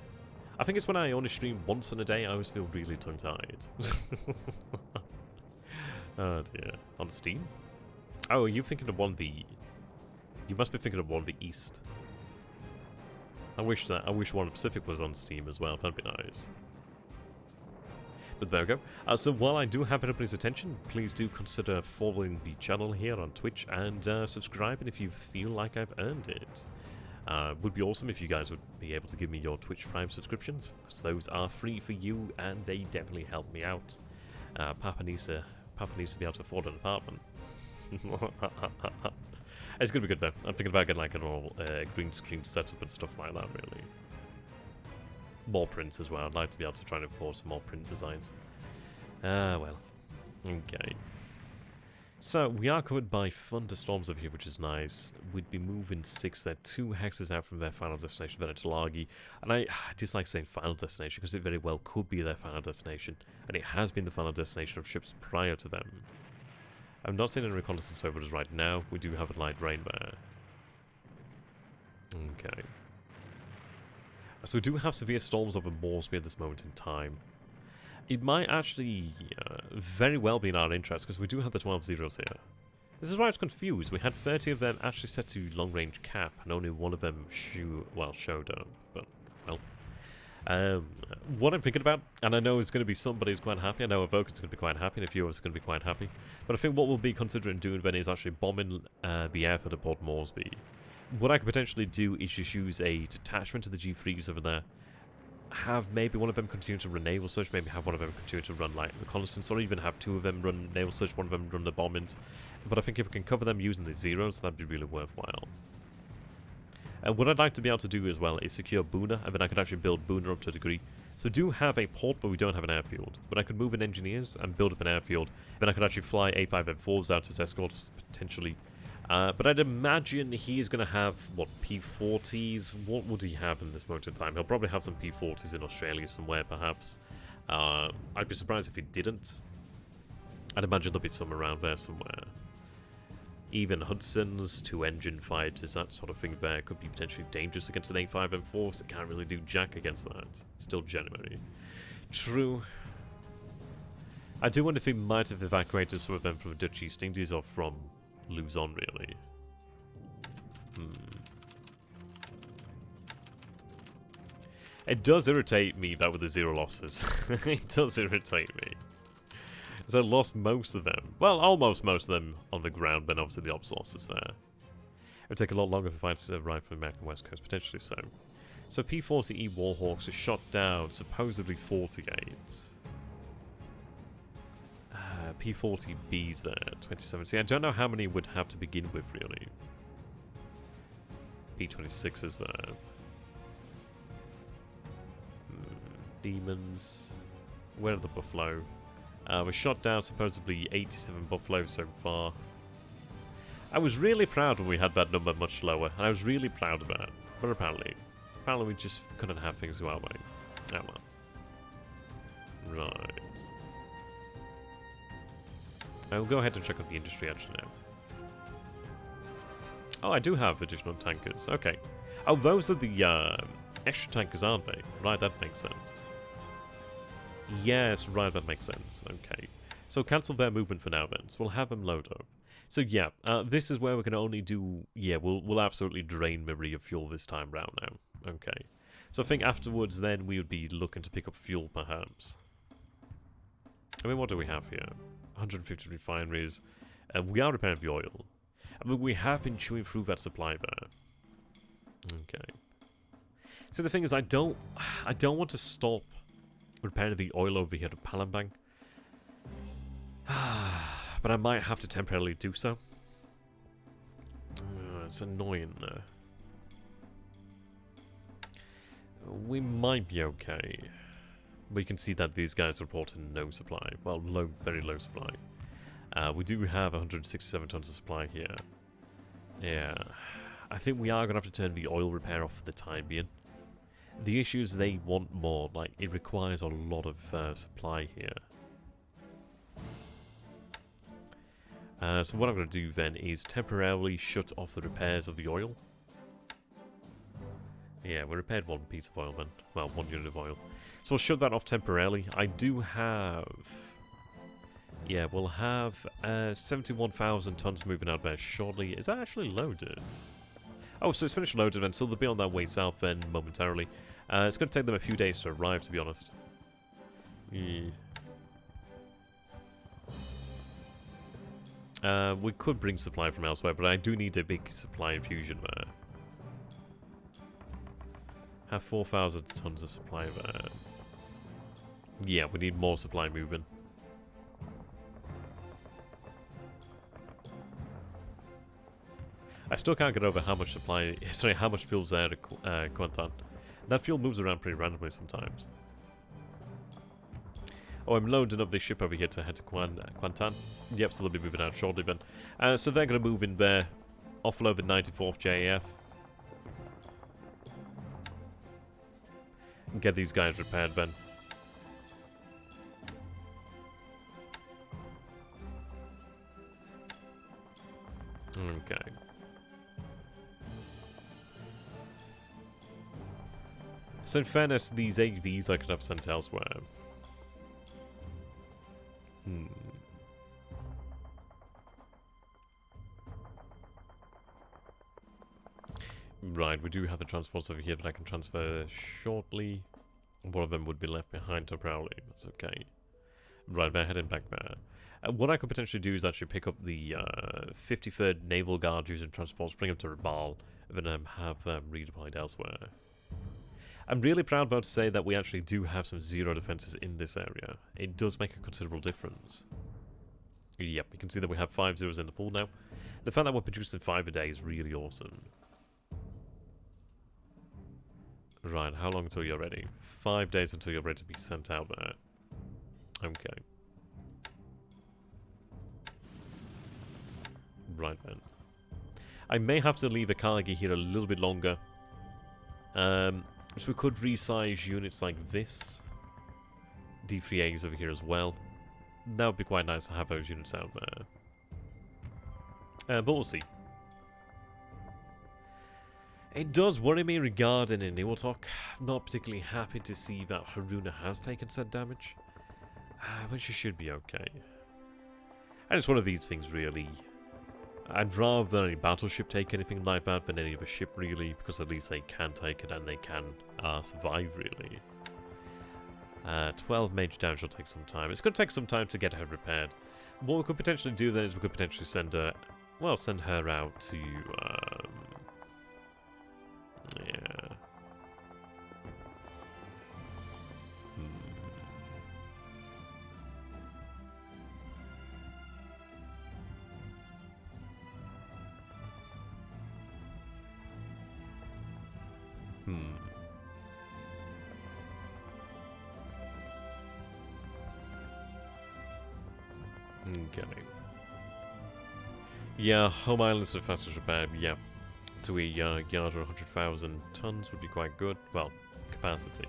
I think it's when I only stream once in a day, I always feel really tongue-tied. Oh dear. On Steam? Oh, are you thinking of 1v? You must be thinking of 1v East. I wish 1 Pacific was on Steam as well. That'd be nice. But there we go. So while I do have everybody's attention, please do consider following the channel here on Twitch and subscribing if you feel like I've earned it. Would be awesome if you guys would be able to give me your Twitch Prime subscriptions, because those are free for you and they definitely help me out. Papa needs to be able to afford an apartment. It's gonna be good though. I'm thinking about getting like an all green screen setup and stuff like that, really. More prints as well. I'd like to be able to try and afford some more print designs. Well. Okay. So, we are covered by thunderstorms over here, which is nice. We'd be moving 6 there, 2 hexes out from their final destination, Venetolagi. And I dislike saying final destination, because it very well could be their final destination. And it has been the final destination of ships prior to them. I'm not seeing any reconnaissance over us right now. We do have a light rain there. Okay. So we do have severe storms over Moresby at this moment in time. It might actually very well be in our interest, because we do have the 12 zeros here. This is why I was confused. We had 30 of them actually set to long-range cap, and only one of them showed up. But, well. What I'm thinking about, and I know it's going to be somebody who's quite happy. I know Evoker's going to be quite happy, and a few of us are going to be quite happy. But I think what we'll be considering doing then is actually bombing the airfield at Port Moresby. What I could potentially do is just use a detachment of the G3s over there. Have maybe one of them continue to run naval search, maybe have one of them continue to run light reconnaissance, or even have 2 of them run naval search, one of them run the bombings. But I think if we can cover them using the zeros, that'd be really worthwhile. And what I'd like to be able to do as well is secure Boona, and then I could actually build Boona up to a degree. So we do have a port, but we don't have an airfield. But I could move in engineers and build up an airfield. Then I could actually fly A5M4s out as escorts, potentially. But I'd imagine he is going to have, what, P-40s? What would he have in this moment in time? He'll probably have some P-40s in Australia somewhere, perhaps. I'd be surprised if he didn't. I'd imagine there'll be some around there somewhere. Even Hudson's, 2-engine fighters, that sort of thing there could be potentially dangerous against an A5M4, so it can't really do jack against that. Still January. True. I do wonder if he might have evacuated some of them from the Dutch East Indies or from Luzon, really. It does irritate me that with the 0 losses. It does irritate me. So I lost most of them. Well, almost most of them on the ground, but obviously the ops losses there. It would take a lot longer for fighters to arrive from the American West Coast, potentially so. So P-40E Warhawks are shot down, supposedly 48. P-40Bs there, 27. See, I don't know how many would have to begin with, really. P-26 is there. Demons. Where are the Buffalo? We shot down supposedly 87 Buffalo so far. I was really proud when we had that number much lower, and I was really proud of that. But apparently we just couldn't have things go our way. Oh well. Right. I will go ahead and check out the industry actually now. Oh, I do have additional tankers. Okay. Oh, those are the extra tankers, aren't they? Right, that makes sense. Yes, right, that makes sense. Okay. So cancel their movement for now then. So we'll have them load up. So yeah, this is where we can only do... Yeah, we'll absolutely drain Maria fuel this time round now. Okay. So I think afterwards then we would be looking to pick up fuel perhaps. I mean, what do we have here? 150 refineries. We are repairing the oil. I mean, we have been chewing through that supply there. Okay. So the thing is, I don't want to stop repairing the oil over here at Palembang. But I might have to temporarily do so. It's annoying. We might be okay. We can see that these guys are reporting no supply. Well, very low supply. We do have 167 tons of supply here. Yeah. I think we are going to have to turn the oil repair off for the time being. The issue is they want more. Like, it requires a lot of supply here. So what I'm going to do then is temporarily shut off the repairs of the oil. Yeah, we repaired one piece of oil then. Well, one unit of oil. So we'll shut that off temporarily. I do have... Yeah, we'll have 71,000 tons moving out there shortly. Is that actually loaded? Oh, so it's finished loaded then, so they'll be on their way south then momentarily. It's going to take them a few days to arrive, to be honest. Yeah. We could bring supply from elsewhere, but I do need a big supply infusion there. Have 4,000 tons of supply there. Yeah, we need more supply moving. I still can't get over how much supply... Sorry, how much fuel's there at Kuantan. That fuel moves around pretty randomly sometimes. Oh, I'm loading up this ship over here to head to Quantan. Yep, so they'll be moving out shortly then. So they're going to move in there, offload the 94th JAF. And get these guys repaired then. Okay. So in fairness, these AVs I could have sent elsewhere. Right, we do have the transports over here that I can transfer shortly. One of them would be left behind temporarily. That's okay. Right, we're heading back there. What I could potentially do is actually pick up the 53rd Naval Guard using transports, bring them to Rabal, and then have them redeployed elsewhere. I'm really proud about to say that we actually do have some zero defenses in this area. It does make a considerable difference. Yep, you can see that we have 5 zeros in the pool now. The fact that we're producing 5 a day is really awesome. Right, how long until you're ready? 5 days until you're ready to be sent out there. Okay. Right then. I may have to leave Erkkijuusto here a little bit longer. So we could resize units like this. D3As over here as well. That would be quite nice to have those units out there. But we'll see. It does worry me regarding Inuotok. I'm not particularly happy to see that Haruna has taken said damage. But she should be okay. And it's one of these things, really. I'd rather any battleship take anything like that than any other ship, really, because at least they can take it and they can survive, really. 12 major damage will take some time. It's going to take some time to get her repaired. What we could potentially do then is we could potentially send her, well, send her out to, yeah. Okay. Yeah, Home Island's the fastest repair, yeah. To a yard of 100,000 tons would be quite good. Well, capacity.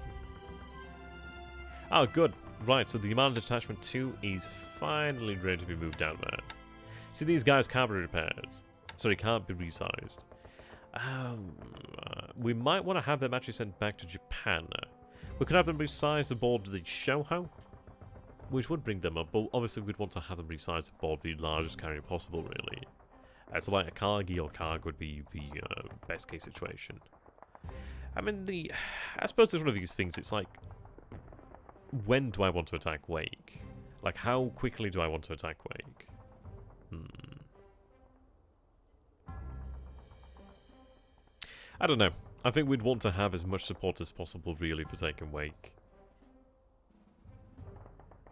Oh, good. Right, so the Amanda Detachment 2 is finally ready to be moved out there. See, these guys can't be repaired. Sorry, can't be resized. We might want to have them actually sent back to Japan. We could have them resized aboard the Shoho, which would bring them up, but obviously we'd want to have them resized aboard the largest carrier possible, really. So like a Cargi or Carg would be the best case situation. I mean, I suppose it's one of these things, it's like, when do I want to attack Wake? Like, how quickly do I want to attack Wake? I don't know. I think we'd want to have as much support as possible, really, for taking Wake.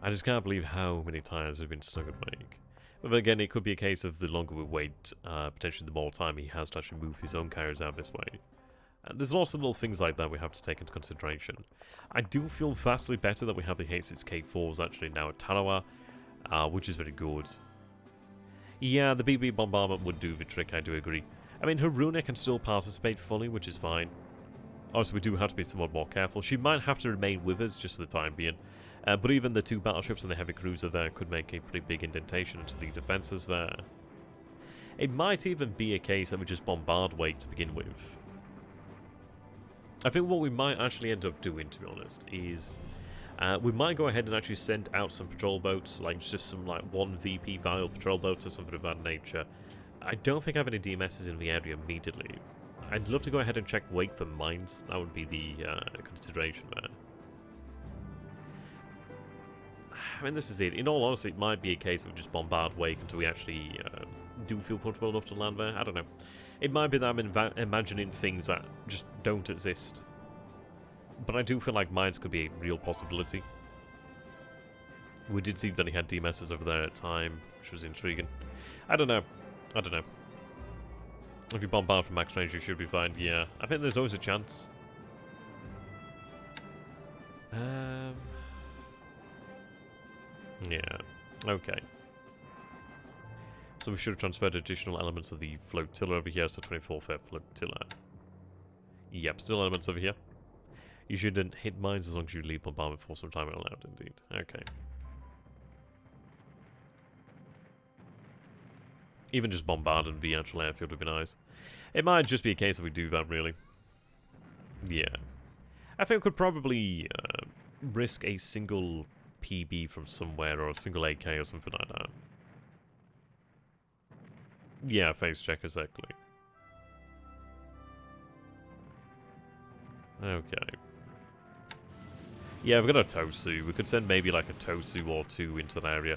I just can't believe how many times we've been stuck at Wake. But again, it could be a case of the longer we wait, potentially the more time he has to actually move his own carriers out this way. There's lots of little things like that we have to take into consideration. I do feel vastly better that we have the H6K4s actually now at Tarawa, which is very good. Yeah, the BB bombardment would do the trick, I do agree. I mean, Haruna can still participate fully, which is fine. Also, we do have to be somewhat more careful. She might have to remain with us just for the time being. But even the 2 battleships and the heavy cruiser there could make a pretty big indentation into the defences there. It might even be a case that we just bombard Wake to begin with. I think what we might actually end up doing, to be honest, is we might go ahead and actually send out some patrol boats, like just some like 1 VP Vial patrol boats or something of that nature. I don't think I have any DMSs in the area immediately. I'd love to go ahead and check Wake for mines. That would be the consideration there. I mean, this is it. In all honesty, it might be a case of just bombard Wake until we actually do feel comfortable enough to land there. I don't know. It might be that I'm imagining things that just don't exist. But I do feel like mines could be a real possibility. We did see that he had DMSs over there at the time, which was intriguing. I don't know. I don't know. If you bombard from max range, you should be fine. Yeah, I think there's always a chance. Yeah. Okay. So we should have transferred additional elements of the flotilla over here, so 24th flotilla. Yep, still elements over here. You shouldn't hit mines as long as you leave bombardment for some time allowed, indeed. Okay. Even just bombarding the actual airfield would be nice. It might just be a case that we do that, really. Yeah. I think we could probably risk a single PB from somewhere, or a single AK or something like that. Yeah, face check, exactly. Okay. Yeah, we've got a Tosu. We could send maybe like a Tosu or two into that area.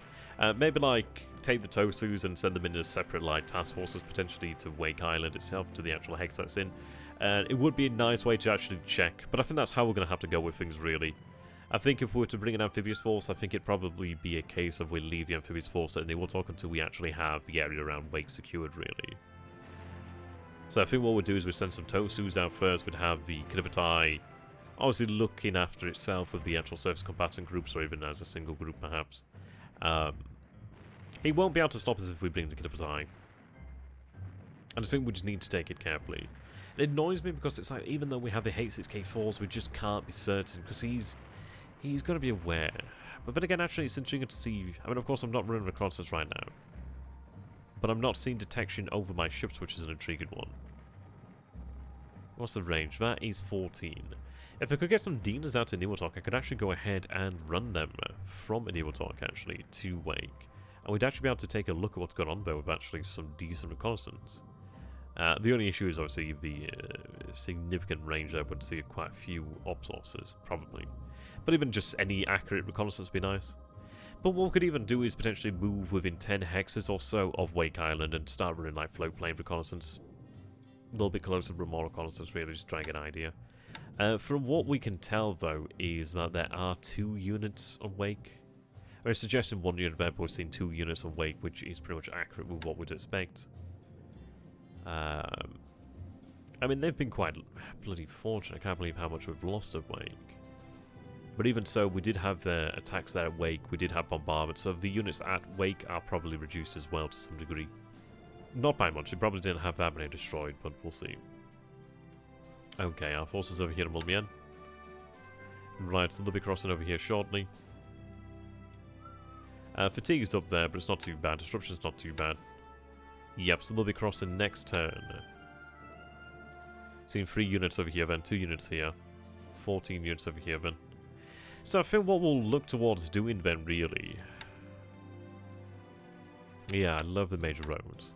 Maybe like take the Tosus and send them in as separate like task forces potentially to Wake Island itself, to the actual hex that's in. It would be a nice way to actually check, but I think that's how we're going to have to go with things really. I think if we were to bring an amphibious force, I think it'd probably be a case of we leave the amphibious force and they will talk until we actually have the area around Wake secured really. So I think what we'd do is we'd send some Tosus out first, we'd have the Kiddibatai obviously looking after itself with the actual surface combatant groups, or even as a single group perhaps. He won't be able to stop us if we bring the Kiddibatai. I just think we just need to take it carefully. It annoys me because it's like, even though we have the H6K4s, we just can't be certain, because he's got to be aware. But then again, actually, it's interesting to see. I mean, of course, I'm not running reconnaissance right now, but I'm not seeing detection over my ships, which is an intriguing one. What's the range? That is 14. If I could get some Dinas out to Niwatok, I could actually go ahead and run them from Niwatok, actually, to Wake. And we'd actually be able to take a look at what's going on there with actually some decent reconnaissance. The only issue is obviously the significant range there. Would see quite a few op sources, probably. But even just any accurate reconnaissance would be nice. But what we could even do is potentially move within 10 hexes or so of Wake Island and start running like float plane reconnaissance. A little bit closer to more reconnaissance, really, just trying to get an idea. From what we can tell, though, is that there are 2 units on Wake. We're suggesting 1 unit there, but we're seeing 2 units on Wake, which is pretty much accurate with what we'd expect. I mean, they've been quite bloody fortunate. I can't believe how much we've lost at Wake. But even so, we did have attacks there at Wake. We did have bombardment, so the units at Wake are probably reduced as well to some degree. Not by much. We probably didn't have that many destroyed, but we'll see. Okay, our forces over here in Mulmian. Right, so they'll be crossing over here shortly. Fatigue's up there, but it's not too bad. Disruption's not too bad. Yep, so they'll be crossing next turn. Seeing 3 units over here then, 2 units here. 14 units over here then. So I think what we'll look towards doing then, really... Yeah, I love the major roads.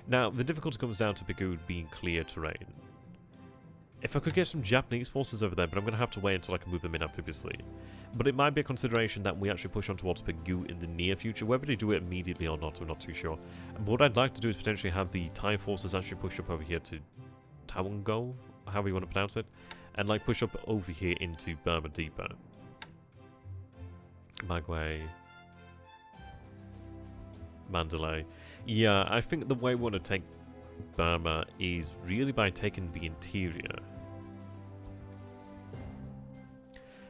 Now, the difficulty comes down to Bigood being clear terrain. If I could get some Japanese forces over there, but I'm going to have to wait until I can move them in amphibiously. But it might be a consideration that we actually push on towards Bigood in the near future. Whether they do it immediately or not, I'm not too sure. But what I'd like to do is potentially have the Thai forces actually push up over here to Tawango, however you want to pronounce it, and like push up over here into Burma deeper. Magway. Mandalay. Yeah, I think the way we want to take Burma is really by taking the interior.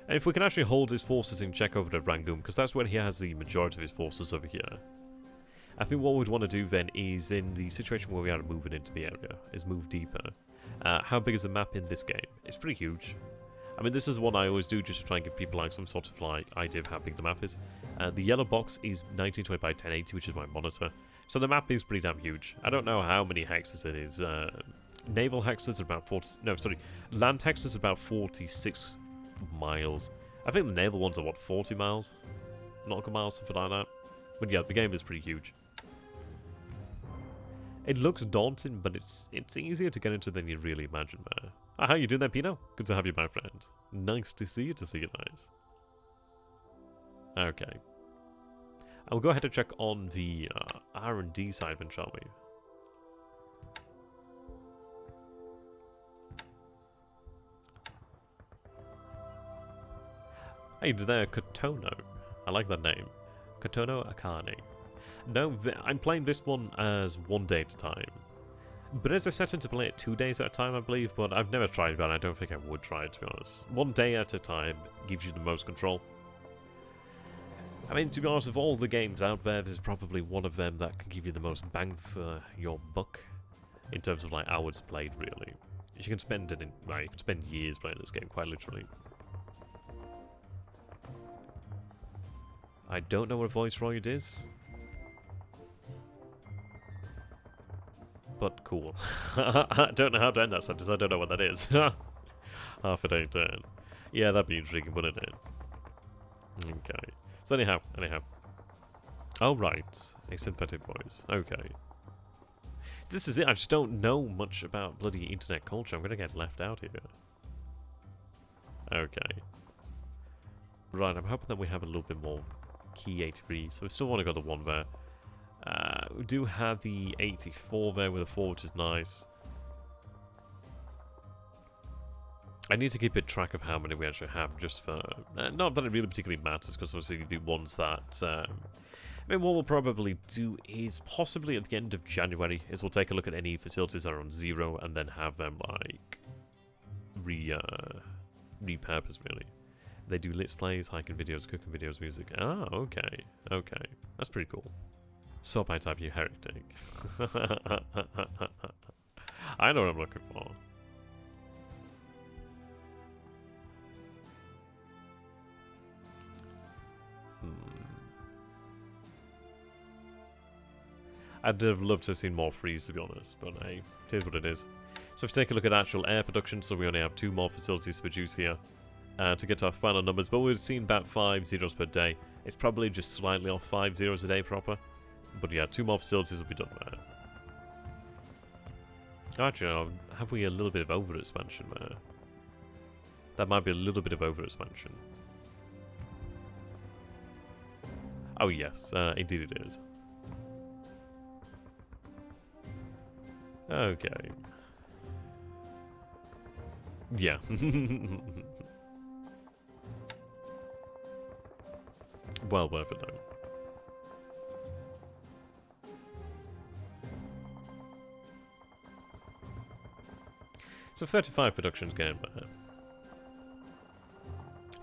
And if we can actually hold his forces in check over at Rangoon, because that's where he has the majority of his forces over here. I think what we'd want to do then is, in the situation where we are moving into the area, is move deeper. How big is the map in this game? It's pretty huge. I mean, this is one I always do just to try and give people like some sort of like idea of how big the map is. The yellow box is 1920 by 1080, which is my monitor. So the map is pretty damn huge. I don't know how many hexes it is. Naval hexes are about 40... No, sorry. Land hexes are about 46 miles. I think the naval ones are, what, 40 miles? Nautical miles, something like that. But yeah, the game is pretty huge. It looks daunting, but it's easier to get into than you really imagine there. How you doing there, Pino? Good to have you, my friend. Nice to see you, nice. Okay. I'll go ahead and check on the R&D side then, shall we? Hey there, Kotono. I like that name. Kotono Akane. No, I'm playing this one as 1 day at a time. But as I set into play it 2 days at a time, I believe, but I've never tried that. I don't think I would try it, to be honest. 1 day at a time gives you the most control. I mean, to be honest, of all the games out there, there's probably one of them that can give you the most bang for your buck in terms of like hours played. Really, you can spend it in, well, you can spend years playing this game, quite literally. I don't know what a voice roid is, but cool. I don't know how to end that sentence. I don't know what that is. Half a day turn. Yeah, that'd be intriguing, wouldn't it? Okay. So anyhow. Oh, right. A synthetic voice. Okay. So this is it. I just don't know much about bloody internet culture. I'm going to get left out here. Okay. Right, I'm hoping that we have a little bit more key 83. So we still want to go the one there. We do have the 84 there with a 4, which is nice. I need to keep a track of how many we actually have, just for... not that it really particularly matters, because obviously the ones that... I mean, what we'll probably do is possibly at the end of January is we'll take a look at any facilities that are on 0 and then have them, like, repurposed, really. They do let's plays, hiking videos, cooking videos, music. Ah, okay. Okay. That's pretty cool. So I type you heretic. I know what I'm looking for. I'd have loved to have seen more freeze, to be honest, but hey, it is what it is. So if we take a look at actual air production, so we only have 2 more facilities to produce here to get to our final numbers, but we've seen about 5 zeros per day. It's probably just slightly off 5 zeros a day proper, but yeah, 2 more facilities will be done there. Actually, have we a little bit of over expansion there? That might be a little bit of over expansion. Oh yes, indeed it is. Okay. Yeah. Well worth it though. So 35 production's getting better.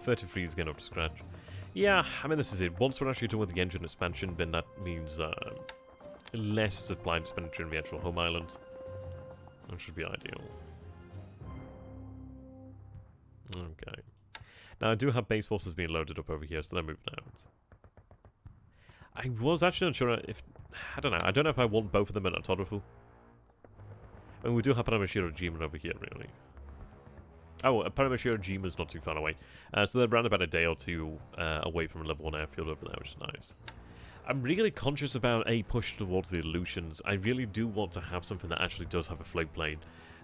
33 is getting up to scratch. Yeah, I mean this is it. Once we're actually done with the engine expansion, then that means less supply expenditure in the actual home island. That should be ideal. Okay. Now I do have base forces being loaded up over here, so they're moving out. I was actually unsure if... I don't know. I don't know if I want both of them in Autography. I mean, we do have Paramashiro Jima over here, really. Oh, Paramashiro Jima's not too far away. So they're around about a day or 2 away from a level 1 airfield over there, which is nice. I'm really conscious about a push towards the illusions. I really do want to have something that actually does have a float plane.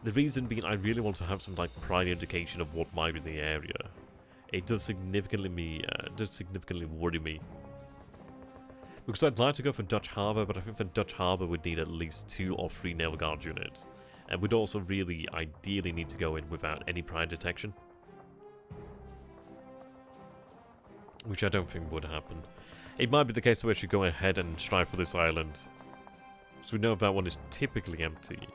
The reason being, I really want to have some like prior indication of what might be in the area. It does significantly worry me. Because I'd like to go for Dutch Harbour, but I think for Dutch Harbour we'd need at least 2 or 3 Naval Guard units. And we'd also really, ideally need to go in without any prior detection. Which I don't think would happen. It might be the case that we should go ahead and strive for this island. So we know that one is typically empty.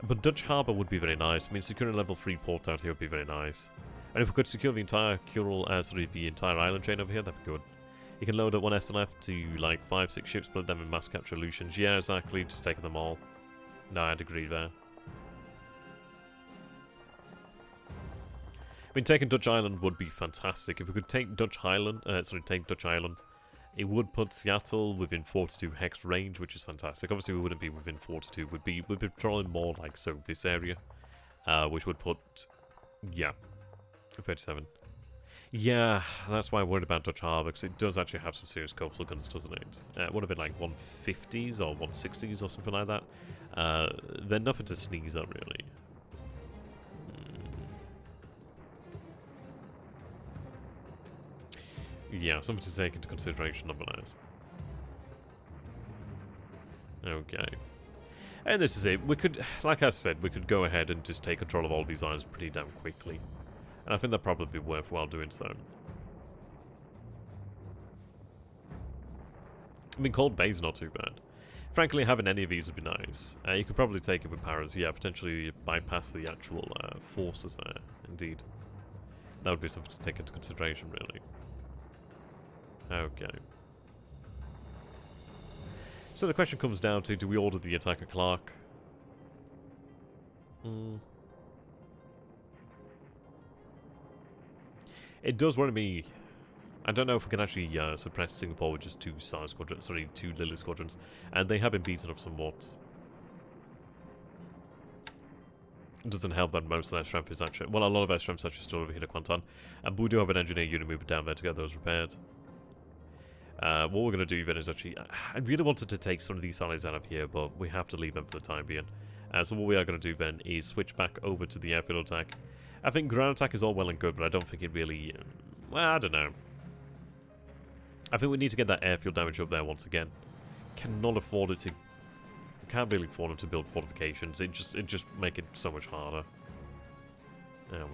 But Dutch Harbour would be very nice. I mean, securing a level 3 port out here would be very nice. And if we could secure the entire the entire island chain over here, that'd be good. You can load up 1 SLF to like 5-6 ships, split them in mass capture illusions. Yeah, exactly, just taking them all. No, I'd agree there. I mean, taking Dutch Island would be fantastic. If we could take Dutch Island, it would put Seattle within 42 hex range, which is fantastic. Obviously, we wouldn't be within 42. We'd be patrolling more like so this area, which would put, yeah, 37. Yeah, that's why I'm worried about Dutch Harbour, because it does actually have some serious coastal guns, doesn't it? Would have been like 150s or 160s or something like that. They're nothing to sneeze at, really. Yeah, something to take into consideration, nonetheless. Okay. And this is it. We could, like I said, we could go ahead and just take control of all these islands pretty damn quickly. And I think that'd probably be worthwhile doing so. I mean, Cold Bay's not too bad. Frankly, having any of these would be nice. You could probably take it with Paras, yeah, potentially bypass the actual forces there, indeed. That would be something to take into consideration, really. Okay. So the question comes down to, do we order the attacker Clark? It does worry me. I don't know if we can actually suppress Singapore with just 2 SAR squadrons, sorry, 2 Lily squadrons. And they have been beaten up somewhat. It doesn't help that most of their strength is actually... Well, a lot of their strength is actually still over here at Quantan. But we do have an engineer unit moving down there to get those repaired. What we're going to do then is actually... I really wanted to take some of these allies out of here, but we have to leave them for the time being. So what we are going to do then is switch back over to the airfield attack. I think ground attack is all well and good, but I don't think it really... well, I don't know. I think we need to get that airfield damage up there once again. Cannot afford it to... Can't really afford them to build fortifications. It just make it so much harder. Oh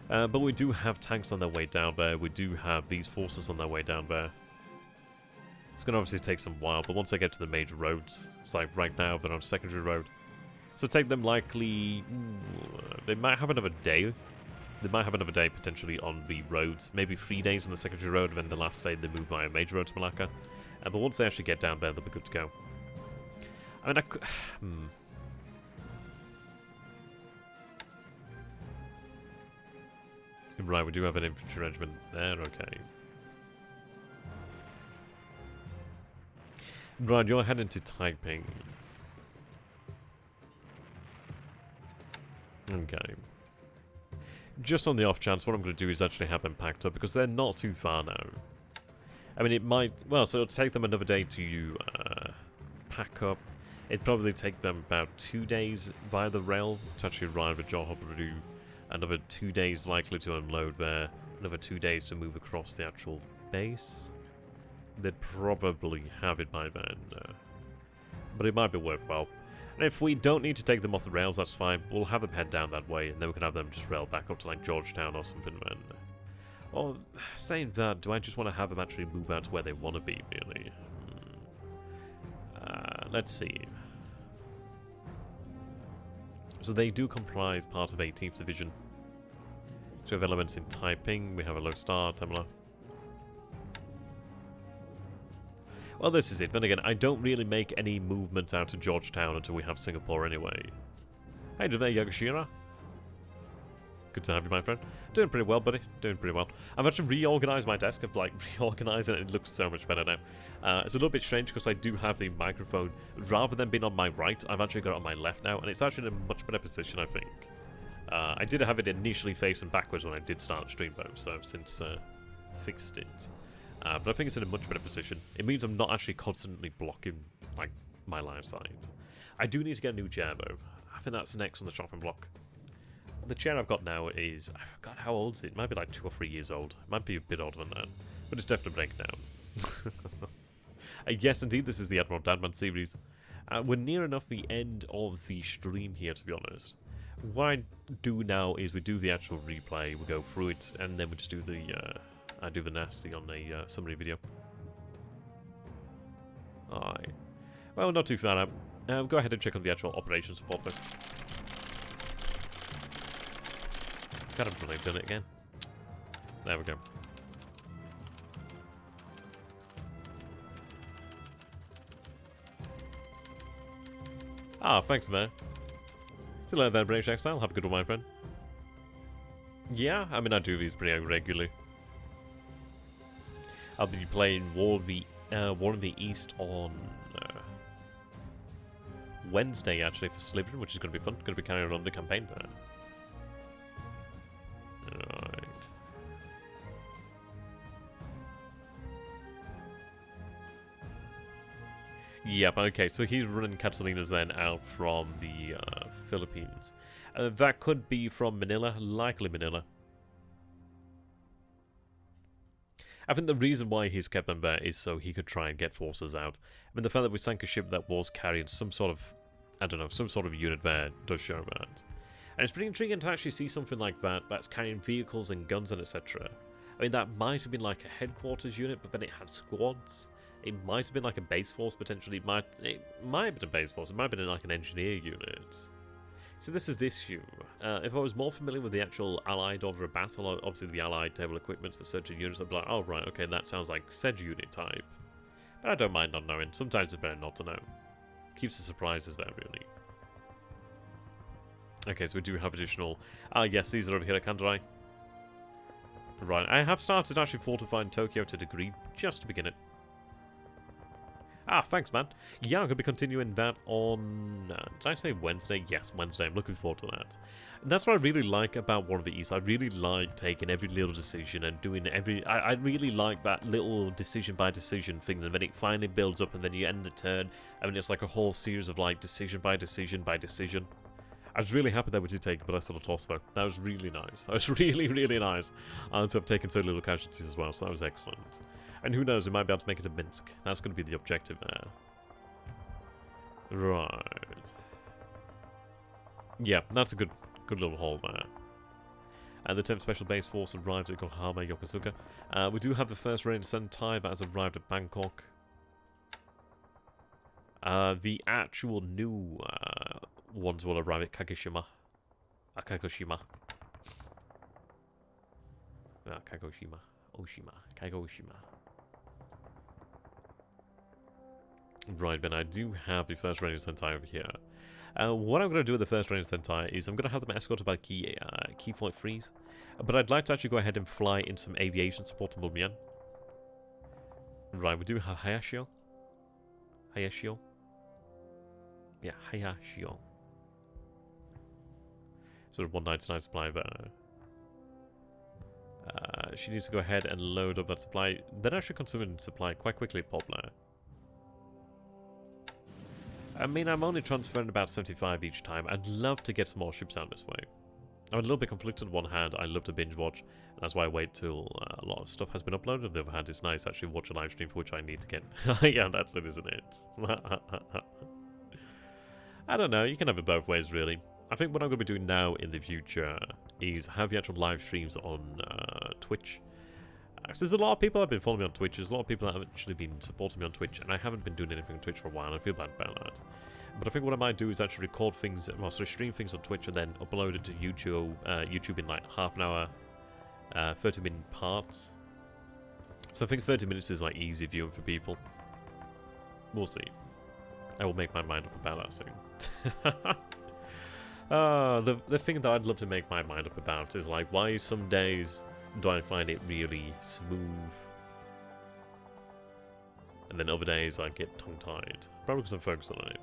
well. But we do have tanks on their way down there. We do have these forces on their way down there. It's going to obviously take some while, but once I get to the major roads, it's like right now they're on secondary road. So take them likely... they might have another day. They might have another day potentially on the roads. Maybe 3 days on the secondary road, and then the last day they move by a major road to Malacca. But once they actually get down there, they'll be good to go. I mean, I could... Right, we do have an infantry regiment there, okay. Right, you're heading to Taiping. Okay. Just on the off chance, what I'm going to do is actually have them packed up, because they're not too far now. I mean, it might... Well, so it'll take them another day to pack up. It'd probably take them about 2 days via the rail to actually arrive at Johor. Another 2 days likely to unload there. Another 2 days to move across the actual base. They'd probably have it by then. But it might be worthwhile. And if we don't need to take them off the rails, that's fine. We'll have them head down that way, and then we can have them just rail back up to like Georgetown or something then. Or, saying that, do I just want to have them actually move out to where they want to be, really? Let's see. So they do comprise part of 18th Division. So we have elements in Taiping, we have a low star, Tamala. Well, this is it. Then again, I don't really make any movement out to Georgetown until we have Singapore anyway. Hey there, Yagashira. Good to have you, my friend. Doing pretty well, buddy. Doing pretty well. I've actually reorganized my desk. I've like reorganized it and it looks so much better now. It's a little bit strange because I do have the microphone, rather than being on my right, I've actually got it on my left now, and it's actually in a much better position, I think. I did have it initially facing backwards when I did start the stream though, so I've since fixed it. But I think it's in a much better position. It means I'm not actually constantly blocking like my live side. I do need to get a new chair though. I think that's next on the chopping block. The chair I've got now is... I forgot how old is it? It might be like 2 or 3 years old. It might be a bit older than that. But it's definitely breaking down. Yes, indeed, this is the Admiral Dadman series. We're near enough the end of the stream here, to be honest. What I do now is we do the actual replay, we go through it, and then we just do the... I do the nasty on a summary video. Alright. Well, not too far out. Go ahead and check on the actual operations support though. God, I've really done it again. There we go. Ah, thanks, man. See you later there, BLeAcHACiD. Have a good one, my friend. Yeah, I mean, I do these pretty regularly. I'll be playing War in the East on Wednesday, actually, for Slytherin, which is going to be fun. Going to be carrying on the campaign there. Right. Yep, okay, so he's running Catalinas then out from the Philippines. That could be from Manila, likely Manila. I think the reason why he's kept them there is so he could try and get forces out. I mean, the fact that we sank a ship that was carrying some sort of, I don't know, some sort of unit there does show that. And it's pretty intriguing to actually see something like that, that's carrying vehicles and guns and etc. I mean, that might have been like a headquarters unit, but then it had squads. It might have been like a base force, potentially. It might have been a base force. It might have been like an engineer unit. So this is the issue. If I was more familiar with the actual Allied order of battle, obviously the Allied table equipment for certain units, I'd be like, oh right, okay, that sounds like said unit type. But I don't mind not knowing. Sometimes it's better not to know. Keeps the surprises there, really. Okay, so we do have additional... Ah, yes, these are over here at Kandarai. Right, I have started actually fortifying Tokyo to a degree, just to begin it. Ah, thanks, man. Yeah, I'm going to be continuing that on... did I say Wednesday? Yes, Wednesday. I'm looking forward to that. And that's what I really like about War of the East. I really like taking every little decision and doing every... I really like that little decision-by-decision thing, and then it finally builds up, and then you end the turn, and then it's like a whole series of, like, decision-by-decision-by-decision. I was really happy that we did take it, but I still tossed though. That was really nice. That was really, really nice. And to have taken so little casualties as well, so that was excellent. And who knows, we might be able to make it to Minsk. That's going to be the objective there. Right. Yeah, that's a good little haul there. And the 10th Special Base Force arrived at Yokohama, Yokosuka. We do have the first Rain Sentai that has arrived at Bangkok. The actual new ones will arrive at Kagoshima. Kagoshima. Kagoshima. Kagoshima. Right, then I do have the first Ranger Sentai over here. What I'm going to do with the first Ranger Sentai is I'm going to have them escorted by Key Flight Freeze. But I'd like to actually go ahead and fly in some aviation support to BLeAcHACiD. Right, we do have Hayashio. Hayashio. Yeah, Hayashio. Sort of 199 supply there. She needs to go ahead and load up that supply. Then I should consume supply quite quickly at Poplar. I mean, I'm only transferring about 75 each time. I'd love to get some more ships out this way. I'm a little bit conflicted on one hand. I love to binge watch, and that's why I wait till a lot of stuff has been uploaded. On the other hand, it's nice to actually watch a live stream for which I need to get... yeah, that's it, isn't it? I don't know. You can have it both ways, really. I think what I'm going to be doing now in the future is have the actual live streams on Twitch. So there's a lot of people that have been following me on Twitch. There's a lot of people that have actually been supporting me on Twitch, and I haven't been doing anything on Twitch for a while, and I feel bad about that. But I think what I might do is actually record things, well, so stream things on Twitch and then upload it to YouTube in like half an hour, 30-minute parts. So I think 30 minutes is like easy viewing for people. We'll see. I will make my mind up about that soon. The thing that I'd love to make my mind up about is like why some days do I find it really smooth, and then other days I get tongue-tied. Probably because I'm focused on it.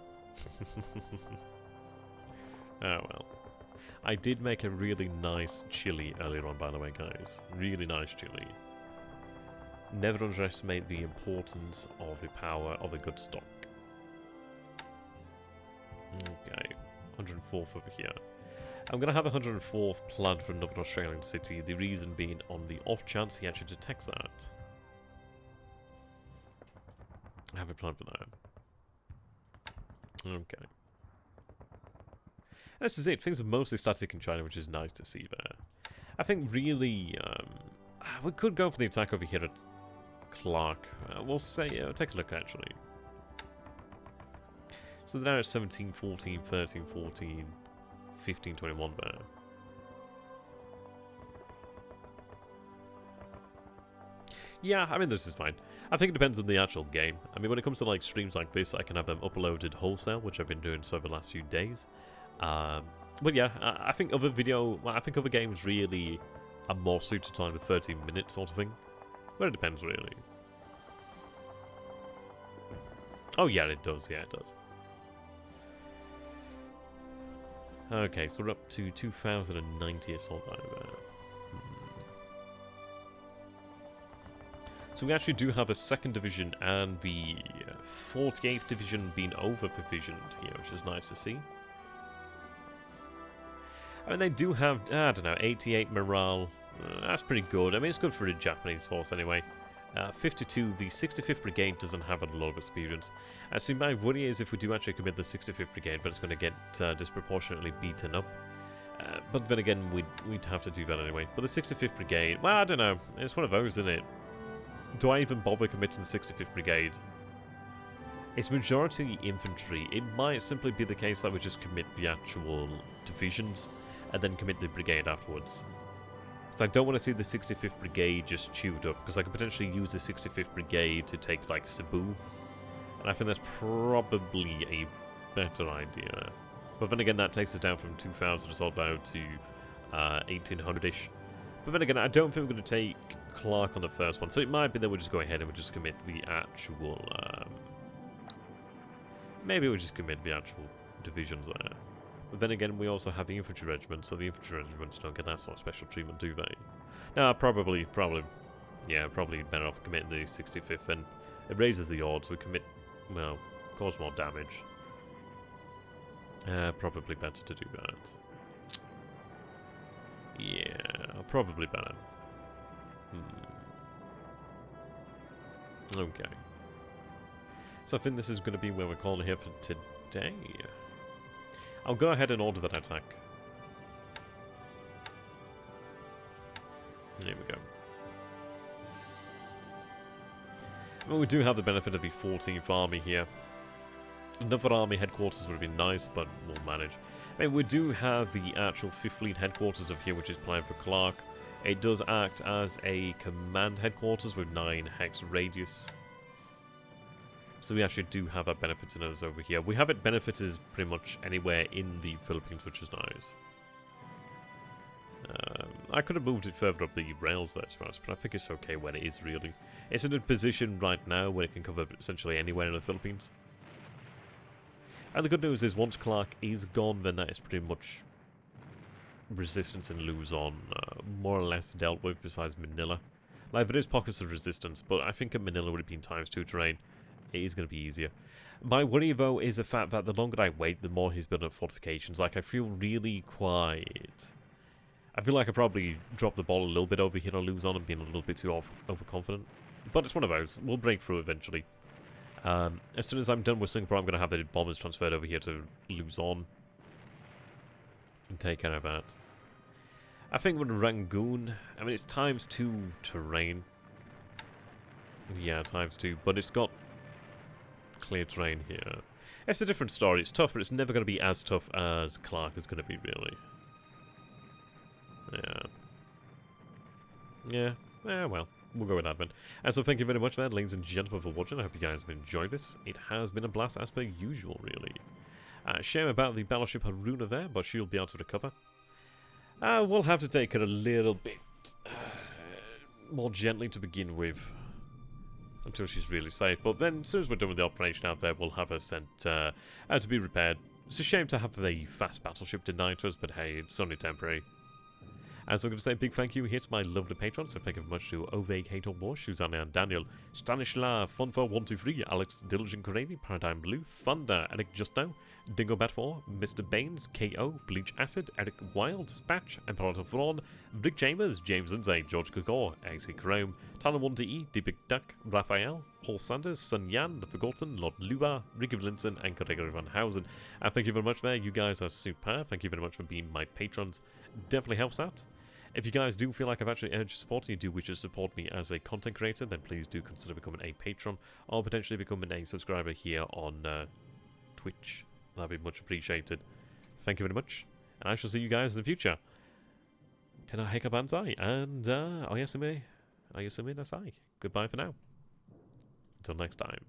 Oh well. I did make a really nice chili earlier on, by the way, guys. Really nice chili. Never underestimate the importance of the power of a good stock. Okay, 104th over here. I'm going to have 104th planned for another Australian city, the reason being on the off chance he actually detects that. I have a plan for that. Okay. This is it. Things are mostly static in China, which is nice to see there. I think really, we could go for the attack over here at Clark. We'll say, take a look actually. So they're now at 17, 14, 13, 14, 15, 21 there. Yeah, I mean, this is fine. I think it depends on the actual game. I mean, when it comes to like streams like this, I can have them uploaded wholesale, which I've been doing so over the last few days. But yeah, I think other games really are more suited to like the 13-minute sort of thing. But it depends, really. Oh yeah, it does. Yeah, it does. Okay, so we're up to 2090 assault over. So we actually do have a 2nd Division and the 48th Division being over-provisioned here, which is nice to see. I mean, they do have, I don't know, 88 morale. That's pretty good. I mean, it's good for the Japanese force anyway. 52, the 65th Brigade doesn't have a lot of experience. See, my worry is if we do actually commit the 65th Brigade, but it's going to get disproportionately beaten up. But then again, we'd have to do that anyway. But the 65th Brigade, well, I don't know. It's one of those, isn't it? Do I even bother committing the 65th Brigade? It's majority infantry. It might simply be the case that we just commit the actual divisions and then commit the brigade afterwards. Because I don't want to see the 65th Brigade just chewed up, because I could potentially use the 65th Brigade to take, like, Cebu. And I think that's probably a better idea. But then again, that takes us down from 2,000 assault value to 1,800-ish. But then again, I don't think we're going to take Clark on the first one, so it might be that we'll just go ahead and we'll just commit the actual... maybe we'll just commit the actual divisions there. But then again, we also have the infantry regiment, so the infantry regiments don't get that sort of special treatment, do they? No, probably, yeah, probably better off committing the 65th, and it raises the odds. We commit, well, cause more damage. Probably better to do that. Yeah, probably better. Okay. So I think this is going to be where we're calling it here for today. I'll go ahead and order that attack. There we go. Well, we do have the benefit of the 14th Army here. Another army headquarters would be nice, but we'll manage. I mean, we do have the actual 5th Fleet headquarters of here, which is planned for Clark. It does act as a command headquarters with 9 hex radius. So we actually do have our benefits in us over here. We have it benefited pretty much anywhere in the Philippines, which is nice. I could have moved it further up the rails there, to be honest, but I think it's okay where it is, really. It's in a position right now where it can cover essentially anywhere in the Philippines. And the good news is, once Clark is gone, then that is pretty much resistance in Luzon, more or less dealt with, besides Manila. Like, there is pockets of resistance, but I think at Manila would have been ×2 terrain. It is going to be easier. My worry, though, is the fact that the longer I wait, the more he's building up fortifications. Like, I feel really quiet. I feel like I probably dropped the ball a little bit over here on Luzon and being a little bit too overconfident. But it's one of those. We'll break through eventually. As soon as I'm done with Singapore, I'm going to have the bombers transferred over here to Luzon and take care of that. I think with Rangoon, I mean, it's ×2 terrain. Yeah, ×2, but it's got clear terrain here. It's a different story. It's tough, but it's never going to be as tough as Clark is going to be, really. Yeah, well, we'll go with that then. And so thank you very much then, ladies and gentlemen, for watching. I hope you guys have enjoyed this. It has been a blast as per usual, really. Shame about the battleship Haruna there, but she'll be able to recover. We'll have to take her a little bit more gently to begin with, until she's really safe. But then, as soon as we're done with the operation out there, we'll have her sent to be repaired. It's a shame to have a fast battleship denied to us, but hey, it's only temporary. And so I'm going to say a big thank you here to my lovely patrons. So thank you very much to Oveg, Hato Bosch, Susanna, Daniel, Stanislav, Funfa123, Alex, Diligent Gravy, Paradigm Blue, Thunder, Erkkijuusto, Dingo Bat4, Mr. Baines, KO, BLeAcHACiD, Eric Wild, Spacht, Imperator Thrawn, Rick Chambers, James Lindsay, George Kilgore, Iceycrome, Talon1DE, Deepicduck, Raphael, Paul Sanders, SunYan, The Forgotten, Lord Luba, Ricky Blinson, and Gregory VanHouten. And thank you very much there. You guys are super. Thank you very much for being my patrons. Definitely helps out. If you guys do feel like I've actually earned your support and you do wish to support me as a content creator, then please do consider becoming a patron or potentially becoming a subscriber here on Twitch. That'd be much appreciated. Thank you very much, and I shall see you guys in the future. Tena Heka Banzai, and Oyasumi Nasai. Goodbye for now. Until next time.